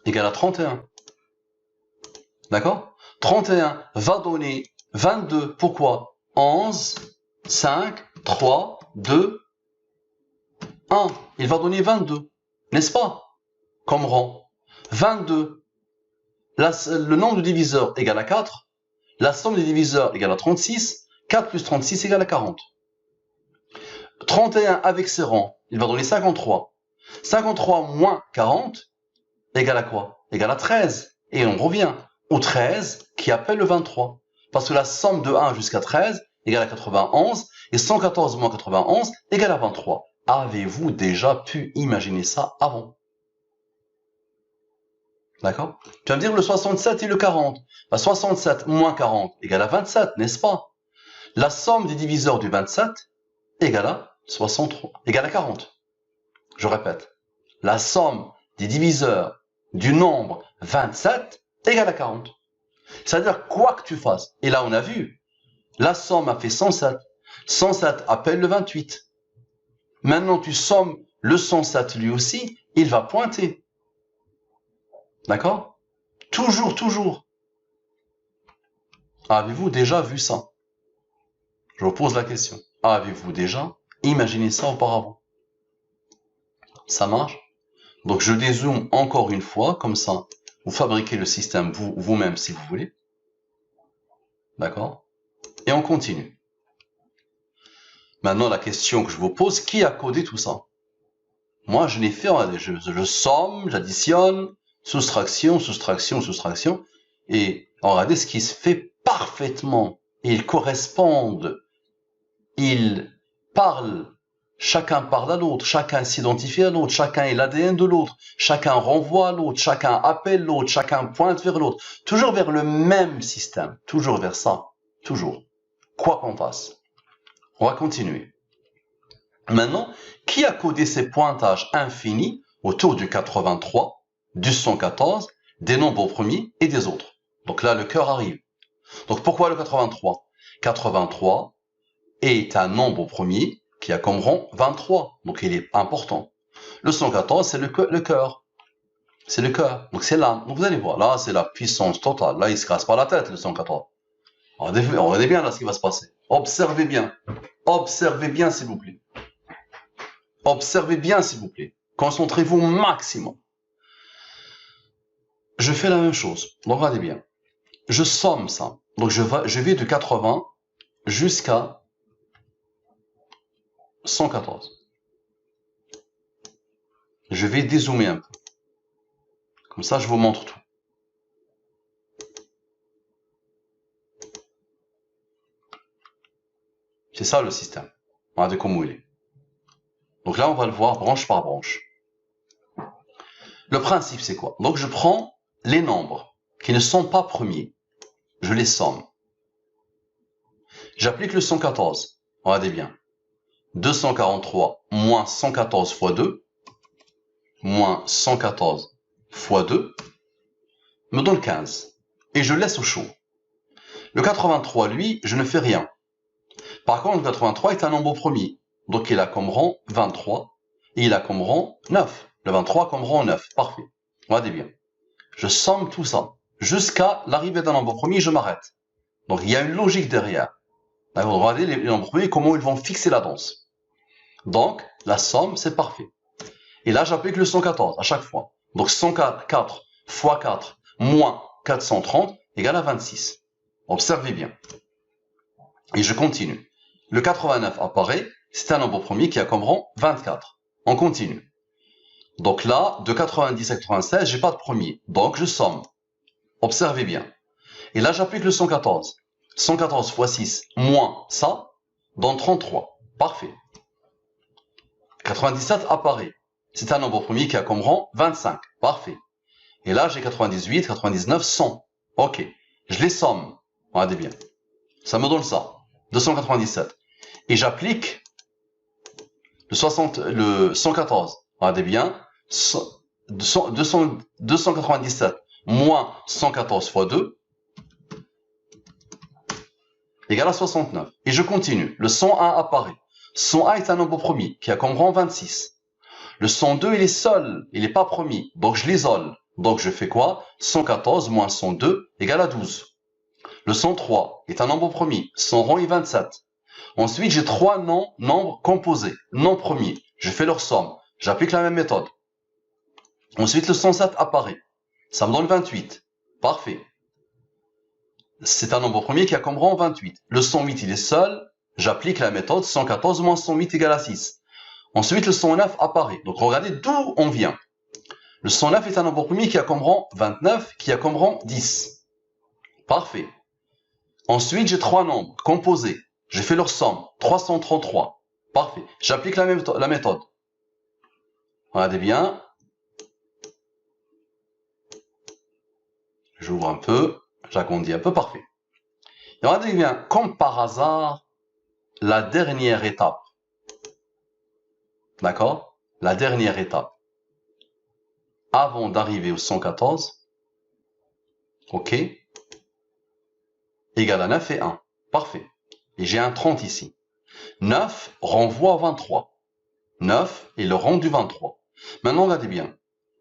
Speaker 1: égale à 31. D'accord? 31 va donner 22. Pourquoi? 11, 5, 3, 2, 1. Il va donner 22. N'est-ce pas? Comme rang. 22. Le nombre de diviseurs égale à 4. La somme des diviseurs égale à 36. 4 plus 36 égale à 40. 31 avec ses rangs, il va donner 53. 53 moins 40 égale à quoi? Égale à 13. Et on revient au 13 qui appelle le 23. Parce que la somme de 1 jusqu'à 13 égale à 91 et 114 moins 91 égale à 23. Avez-vous déjà pu imaginer ça avant? D'accord? Tu vas me dire le 67 et le 40. 67 moins 40 égale à 27, n'est-ce pas? La somme des diviseurs du 27 égale à 63, égale à 40. Je répète, la somme des diviseurs du nombre 27 égale à 40. C'est-à-dire, quoi que tu fasses, et là on a vu, la somme a fait 107. 107 appelle le 28. Maintenant tu sommes le 107 lui aussi, il va pointer. D'accord? Toujours, toujours. Avez-vous déjà vu ça? Je vous pose la question. Avez-vous déjà imaginé ça auparavant? Ça marche? Donc je dézoome encore une fois, comme ça, vous fabriquez le système vous-même si vous voulez. D'accord? Et on continue. Maintenant, la question que je vous pose, qui a codé tout ça? Moi, je n'ai fait rien. Je somme, j'additionne, soustraction, soustraction, soustraction. Et regardez ce qui se fait parfaitement. Ils correspondent. Ils parlent. Chacun parle à l'autre. Chacun s'identifie à l'autre. Chacun est l'ADN de l'autre. Chacun renvoie à l'autre. Chacun appelle l'autre. Chacun pointe vers l'autre. Toujours vers le même système. Toujours vers ça. Toujours. Quoi qu'on fasse. On va continuer. Maintenant, qui a codé ces pointages infinis autour du 83, du 114, des nombres premiers et des autres? Donc là, le cœur arrive. Donc pourquoi le 83? 83 est un nombre premier qui a comme rang 23. Donc il est important. Le 114, c'est le cœur. C'est le cœur. Donc c'est l'âme. Donc vous allez voir, là, c'est la puissance totale. Là, il se casse pas la tête, le 114. Regardez bien là ce qui va se passer. Observez bien. Observez bien, s'il vous plaît. Observez bien, s'il vous plaît. Concentrez-vous au maximum. Je fais la même chose. Donc, regardez bien. Je somme ça. Donc, je vais de 80 jusqu'à 114. Je vais dézoomer un peu. Comme ça, je vous montre tout. C'est ça le système. Regardez comment il est. Donc là, on va le voir branche par branche. Le principe, c'est quoi? Donc, je prends les nombres qui ne sont pas premiers. Je les somme. J'applique le 114. Regardez bien. 243 moins 114 fois 2, moins 114 fois 2, me donne 15. Et je laisse au chaud. Le 83, lui, je ne fais rien. Par contre, le 83 est un nombre premier. Donc, il a comme rang 23. Et il a comme rang 9. Le 23 comme rang 9. Parfait. Regardez bien. Je somme tout ça. Jusqu'à l'arrivée d'un nombre premier, je m'arrête. Donc, il y a une logique derrière. Regardez les nombres premiers, comment ils vont fixer la danse. Donc, la somme, c'est parfait. Et là, j'applique le 114 à chaque fois. Donc, 104 fois 4 moins 430 égale à 26. Observez bien. Et je continue. Le 89 apparaît, c'est un nombre premier qui a comme rang 24. On continue. Donc là, de 90 à 96, j'ai pas de premier. Donc, je somme. Observez bien. Et là, j'applique le 114. 114 fois 6 moins ça donne 33. Parfait. 97 apparaît. C'est un nombre premier qui a comme rang 25. Parfait. Et là, j'ai 98, 99, 100. Ok. Je les somme. Regardez bien. Ça me donne ça. 297. Et j'applique le 114. Regardez bien. 297 moins 114 fois 2 égale à 69. Et je continue. Le 101 apparaît. 101 est un nombre premier qui a comme rang 26. Le 102, il est seul. Il n'est pas premier. Donc, je l'isole. Donc, je fais quoi? 114 moins 102 égale à 12. Le 103 est un nombre premier. Son rang est 27. Ensuite, j'ai trois nombres composés. Non premiers. Je fais leur somme. J'applique la même méthode. Ensuite, le 107 apparaît. Ça me donne 28. Parfait. C'est un nombre premier qui a comme rang 28. Le 108, il est seul. J'applique la méthode 114 moins 108 égale à 6. Ensuite, le 109 apparaît. Donc, regardez d'où on vient. Le 109 est un nombre premier qui a comme rang 29, qui a comme rang 10. Parfait. Ensuite, j'ai trois nombres composés. J'ai fait leur somme, 333. Parfait. J'applique la méthode. Regardez bien. J'ouvre un peu, j'agrandis un peu, parfait. Et regardez bien, comme par hasard, la dernière étape, d'accord? La dernière étape, avant d'arriver au 114, ok, égale à 9 et 1, parfait. Et j'ai un 30 ici. 9 renvoie à 23. 9 est le rang du 23. Maintenant, regardez bien.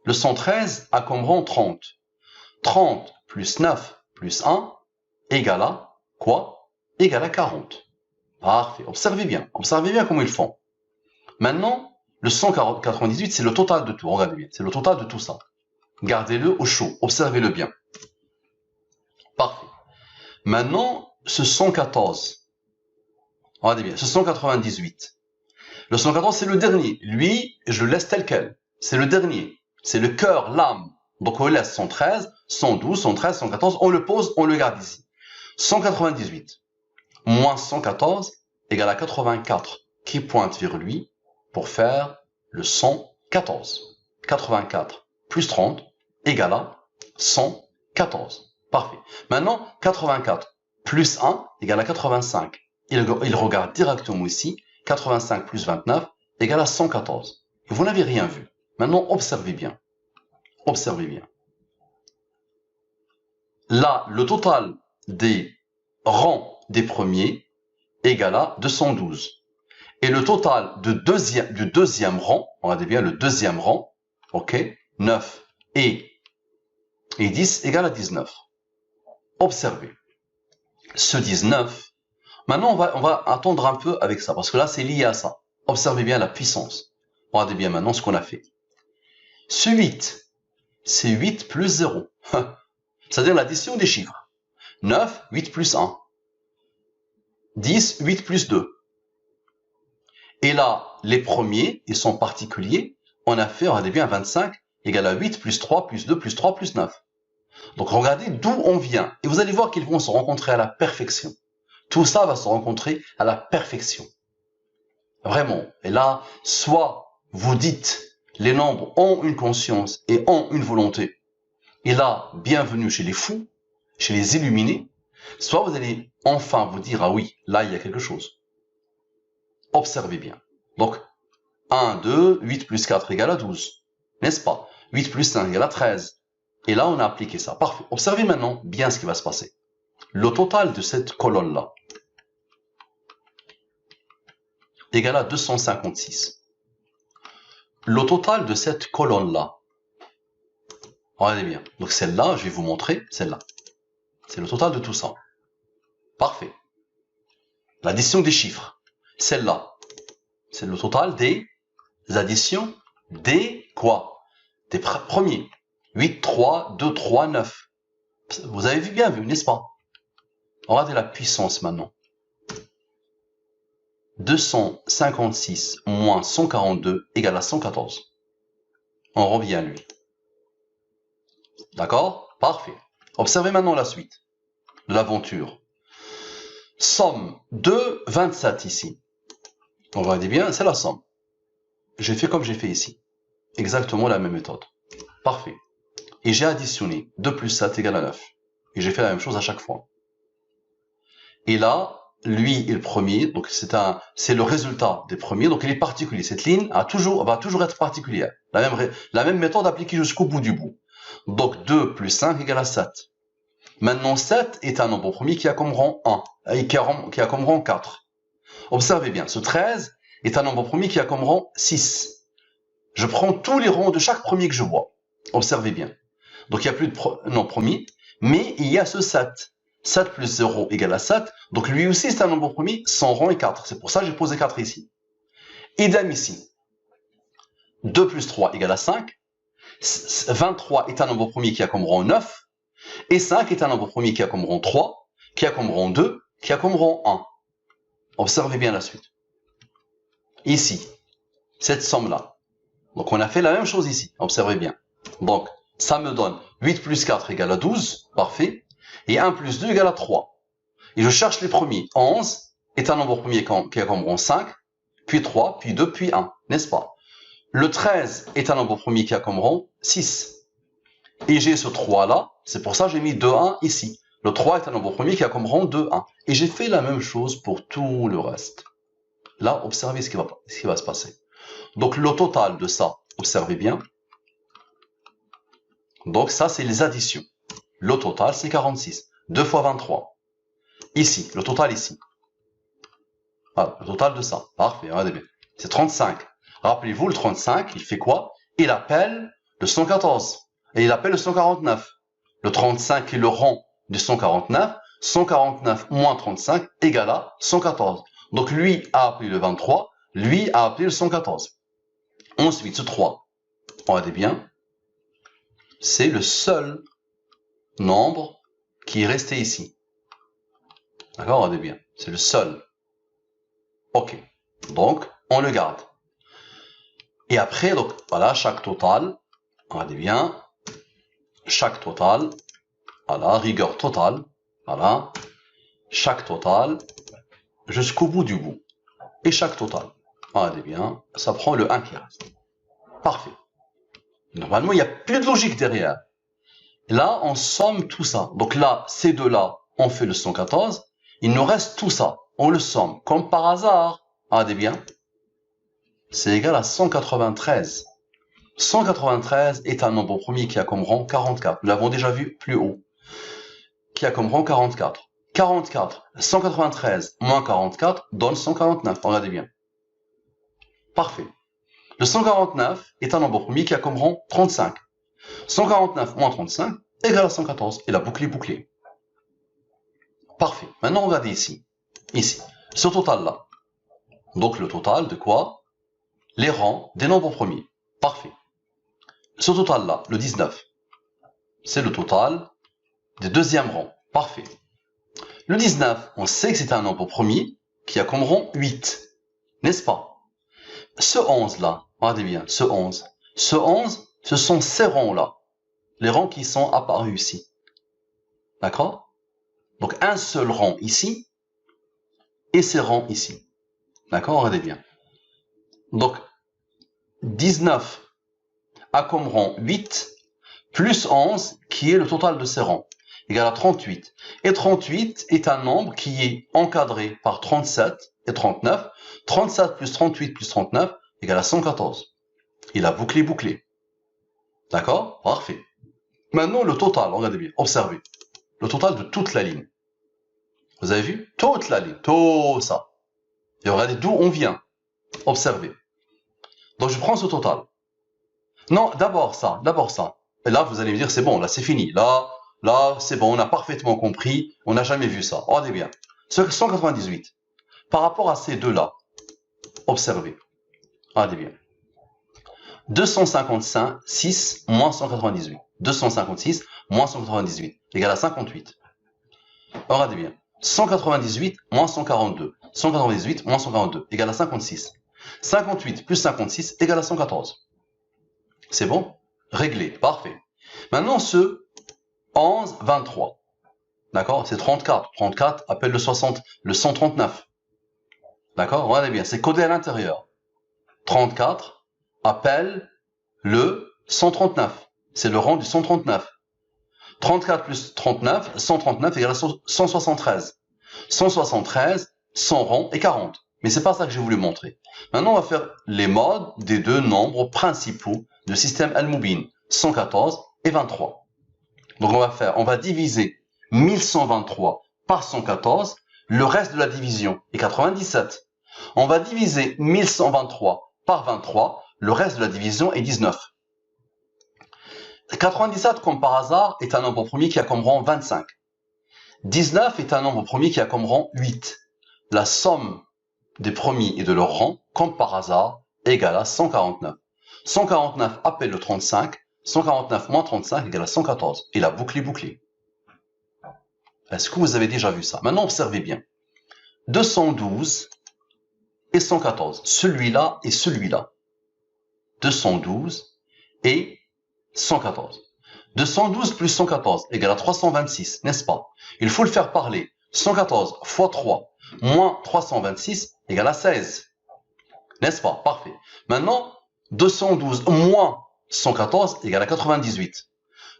Speaker 1: Le 113 a comme rang 30. 30 plus 9 plus 1 égale à quoi? Égale à 40. Parfait. Observez bien comment ils font. Maintenant, le 198, c'est le total de tout. Regardez bien, c'est le total de tout ça. Gardez-le au chaud, observez-le bien. Parfait. Maintenant, ce 114, regardez bien, ce 198. Le 114, c'est le dernier. Lui, je le laisse tel quel. C'est le dernier. C'est le cœur, l'âme. Donc, on laisse 113, 112, 113, 114. On le pose, on le garde ici. 198 moins 114 égale à 84 qui pointe vers lui pour faire le 114. 84 plus 30 égale à 114. Parfait. Maintenant, 84 plus 1 égale à 85. Il regarde directement ici. 85 plus 29 égale à 114. Et vous n'avez rien vu. Maintenant, observez bien. Observez bien. Là, le total des rangs des premiers égale à 212. Et le total du deuxième rang, regardez bien le deuxième rang, ok, 9 et 10 égale à 19. Observez. Ce 19, maintenant on va attendre un peu avec ça, parce que là c'est lié à ça. Observez bien la puissance. Regardez bien maintenant ce qu'on a fait. Ce 8, c'est 8 plus 0. C'est-à-dire l'addition des chiffres. 9, 8 plus 1. 10, 8 plus 2. Et là, les premiers, ils sont particuliers. On a fait, regardez bien, 25 égale à 8 plus 3 plus 2 plus 3 plus 9. Donc regardez d'où on vient. Et vous allez voir qu'ils vont se rencontrer à la perfection. Tout ça va se rencontrer à la perfection. Vraiment. Et là, soit vous dites, les nombres ont une conscience et ont une volonté. Et là, bienvenue chez les fous, chez les illuminés. Soit vous allez enfin vous dire, ah oui, là, il y a quelque chose. Observez bien. Donc, 1, 2, 8 plus 4 égale à 12. N'est-ce pas? 8 plus 5 égale à 13. Et là, on a appliqué ça. Parfait. Observez maintenant bien ce qui va se passer. Le total de cette colonne-là égale à 256. Le total de cette colonne-là, regardez bien. Donc celle-là, je vais vous montrer, celle-là. C'est le total de tout ça. Parfait. L'addition des chiffres. Celle-là, c'est le total des additions des quoi? Des premiers. 8, 3, 2, 3, 9. Vous avez bien vu, n'est-ce pas? Regardez la puissance maintenant. 256 moins 142 égale à 114. On revient à lui. D'accord? Parfait. Observez maintenant la suite de l'aventure. Somme de 27 ici. On va dire bien, c'est la somme. J'ai fait comme j'ai fait ici. Exactement la même méthode. Parfait. Et j'ai additionné 2 plus 7 égale à 9. Et j'ai fait la même chose à chaque fois. Et là, lui est le premier, donc c'est le résultat des premiers, donc il est particulier. Cette ligne va toujours être particulière. La même méthode appliquée jusqu'au bout du bout. Donc 2 plus 5 égale à 7. Maintenant 7 est un nombre premier qui a comme rang 1, et qui a comme rang 4. Observez bien, ce 13 est un nombre premier qui a comme rang 6. Je prends tous les rangs de chaque premier que je vois. Observez bien. Donc il n'y a plus de nom premier, mais il y a ce 7. 7 plus 0 égale à 7. Donc lui aussi, c'est un nombre premier, son rang est 4. C'est pour ça que j'ai posé 4 ici. Idem ici. 2 plus 3 égale à 5. 23 est un nombre premier qui a comme rang 9. Et 5 est un nombre premier qui a comme rang 3, qui a comme rang 2, qui a comme rang 1. Observez bien la suite. Ici, cette somme-là. Donc, on a fait la même chose ici. Observez bien. Donc, ça me donne 8 plus 4 égale à 12. Parfait. Et 1 plus 2 égale à 3. Et je cherche les premiers. 11 est un nombre premier qui a comme rang 5, puis 3, puis 2, puis 1. N'est-ce pas? Le 13 est un nombre premier qui a comme rang 6. Et j'ai ce 3-là. C'est pour ça que j'ai mis 2, 1 ici. Le 3 est un nombre premier qui a comme rang 2, 1. Et j'ai fait la même chose pour tout le reste. Là, observez ce qui va se passer. Donc, le total de ça, observez bien. Donc, ça, c'est les additions. Le total, c'est 46. 2 fois 23. Ici, le total ici. Voilà, le total de ça. Parfait, regardez bien. C'est 35. Rappelez-vous, le 35, il fait quoi? Il appelle le 114. Et il appelle le 149. Le 35 est le rang du 149. 149 moins 35 égale à 114. Donc, lui a appelé le 23. Lui a appelé le 114. Ensuite, ce 3, regardez bien, c'est le seul nombre qui est resté ici. D'accord, regardez bien, c'est le seul. Ok, donc on le garde. Et après, donc voilà, chaque total, regardez bien, chaque total, voilà, rigueur totale, voilà, chaque total, jusqu'au bout du bout. Et chaque total, regardez bien, ça prend le 1 qui reste. Parfait. Normalement, il n'y a plus de logique derrière. Là, on somme tout ça. Donc là, ces deux-là, on fait le 114. Il nous reste tout ça. On le somme. Comme par hasard. Regardez bien. C'est égal à 193. 193 est un nombre premier qui a comme rang 44. Nous l'avons déjà vu plus haut. Qui a comme rang 44. 44, 193 moins 44 donne 149. Regardez bien. Parfait. Le 149 est un nombre premier qui a comme rang 35. 149 moins 35 égale à 114. Et la boucle est bouclée. Parfait. Maintenant, regardez ici. Ici. Ce total-là. Donc, le total de quoi? Les rangs des nombres premiers. Parfait. Ce total-là, le 19, c'est le total des deuxièmes rangs. Parfait. Le 19, on sait que c'est un nombre premier qui a comme rang 8. N'est-ce pas? Ce 11-là, regardez bien, ce 11. Ce 11, ce sont ces rangs-là. Les rangs qui sont apparus ici. D'accord? Donc, un seul rang ici et ces rangs ici. D'accord? Regardez bien. Donc, 19 a comme rang 8 plus 11 qui est le total de ces rangs égale à 38. Et 38 est un nombre qui est encadré par 37 et 39. 37 plus 38 plus 39 égale à 114. Il a bouclé. D'accord? Parfait. Maintenant, le total, regardez bien, observez. Le total de toute la ligne. Vous avez vu? Toute la ligne, tout ça. Et regardez d'où on vient. Observez. Donc, je prends ce total. Non, d'abord ça. Et là, vous allez me dire, c'est bon, là, c'est fini. Là, c'est bon, on a parfaitement compris. On n'a jamais vu ça. Regardez bien. Ce 198, par rapport à ces deux-là, observez. Regardez bien. 256 moins 198. 256 moins 198 égale à 58. Regardez bien. 198 moins 142. 198 moins 142 égale à 56. 58 plus 56 égale à 114. C'est bon? Réglé. Parfait. Maintenant, ce 11, 23. D'accord? C'est 34. 34 appelle le 139. D'accord? Regardez bien. C'est codé à l'intérieur. 34 appelle le 139. C'est le rang du 139. 34 plus 39, 139 égale à 173. 173, son rang est 40. Mais c'est pas ça que j'ai voulu montrer. Maintenant, on va faire les modes des deux nombres principaux du système Al-Mubin, 114 et 23. Donc, on va diviser 1123 par 114. Le reste de la division est 97. On va diviser 1123 par 23. Le reste de la division est 19. 97, comme par hasard, est un nombre premier qui a comme rang 25. 19 est un nombre premier qui a comme rang 8. La somme des premiers et de leur rang, comme par hasard, est égale à 149. 149 appelle le 35. 149 moins 35 égale à 114. Et la boucle est bouclée. Est-ce que vous avez déjà vu ça? Maintenant, observez bien. 212 et 114. Celui-là et celui-là. 212 et 114. 212 plus 114 égale à 326, n'est-ce pas? Il faut le faire parler. 114 fois 3 moins 326 égale à 16. N'est-ce pas? Parfait. Maintenant, 212 moins 114 égale à 98.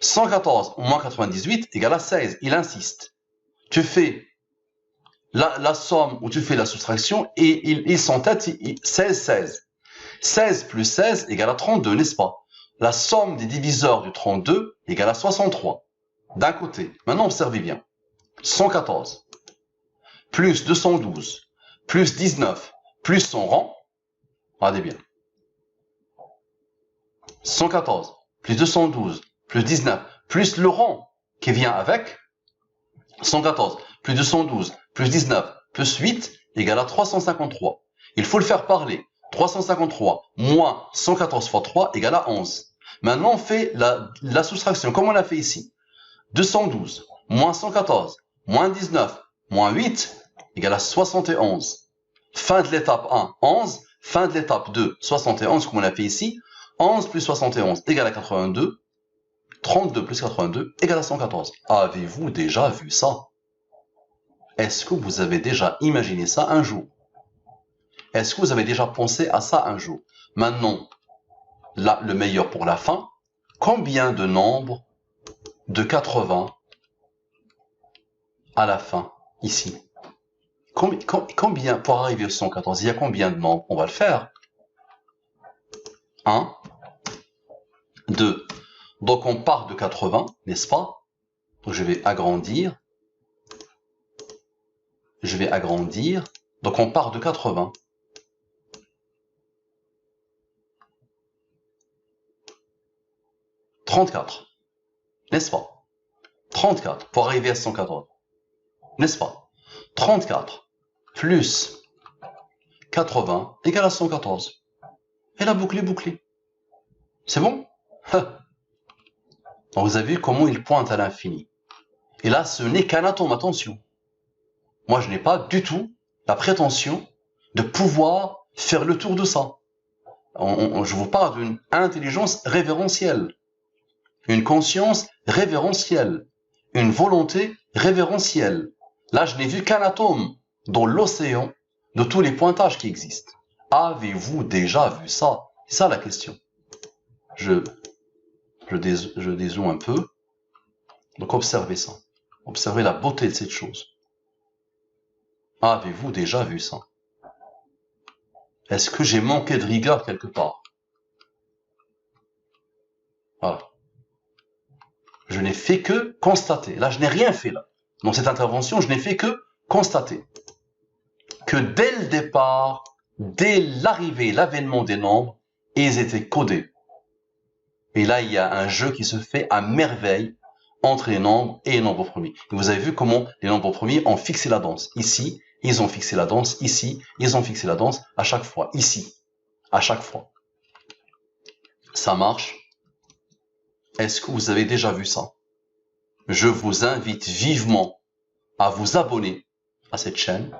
Speaker 1: 114 moins 98 égale à 16. Il insiste. Tu fais la somme ou tu fais la soustraction et ils sont tête 16, 16. 16 plus 16 égale à 32, n'est-ce pas? La somme des diviseurs du 32 égale à 63. D'un côté. Maintenant, observez bien. 114 plus 212 plus 19 plus son rang. Regardez bien. 114 plus 212 plus 19 plus le rang qui vient avec. 114 plus 212 plus 19 plus 8 égale à 353. Il faut le faire parler. 353 moins 114 fois 3 égale à 11. Maintenant, on fait la soustraction comme on l'a fait ici. 212 moins 114 moins 19 moins 8 égale à 71. Fin de l'étape 1, 11. Fin de l'étape 2, 71 comme on l'a fait ici. 11 plus 71 égale à 82. 32 plus 82 égale à 114. Avez-vous déjà vu ça? Est-ce que vous avez déjà imaginé ça un jour? Est-ce que vous avez déjà pensé à ça un jour? Maintenant, là, le meilleur pour la fin. Combien de nombres de 80 à la fin, ici? Combien, pour arriver au 114, il y a combien de nombres? On va le faire. 1, 2. Donc on part de 80, n'est-ce pas? Donc je vais agrandir. Je vais agrandir. Donc on part de 80. 34. N'est-ce pas? 34 pour arriver à 114. N'est-ce pas? 34 plus 80 égale à 114. Et la boucle est bouclée. C'est bon? Donc vous avez vu comment il pointe à l'infini. Et là, ce n'est qu'un atome, attention. Moi, je n'ai pas du tout la prétention de pouvoir faire le tour de ça. Je vous parle d'une intelligence révérentielle, une conscience révérentielle, une volonté révérentielle. Là, je n'ai vu qu'un atome dans l'océan de tous les pointages qui existent. Avez-vous déjà vu ça? C'est ça la question. Je dézoome un peu. Donc observez ça. Observez la beauté de cette chose. Avez-vous déjà vu ça? Est-ce que j'ai manqué de rigueur quelque part? Voilà. Je n'ai fait que constater. Là, je n'ai rien fait là. Dans cette intervention, je n'ai fait que constater que dès le départ, dès l'arrivée, l'avènement des nombres, ils étaient codés. Et là, il y a un jeu qui se fait à merveille entre les nombres et les nombres premiers. Et vous avez vu comment les nombres premiers ont fixé la danse. Ici, ils ont fixé la danse. Ici, ils ont fixé la danse à chaque fois. Ici, à chaque fois. Ça marche. Est-ce que vous avez déjà vu ça? Je vous invite vivement à vous abonner à cette chaîne.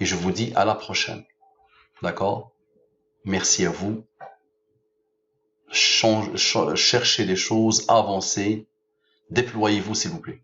Speaker 1: Et je vous dis à la prochaine. D'accord? Merci à vous. Cherchez les choses, avancez. Déployez-vous, s'il vous plaît.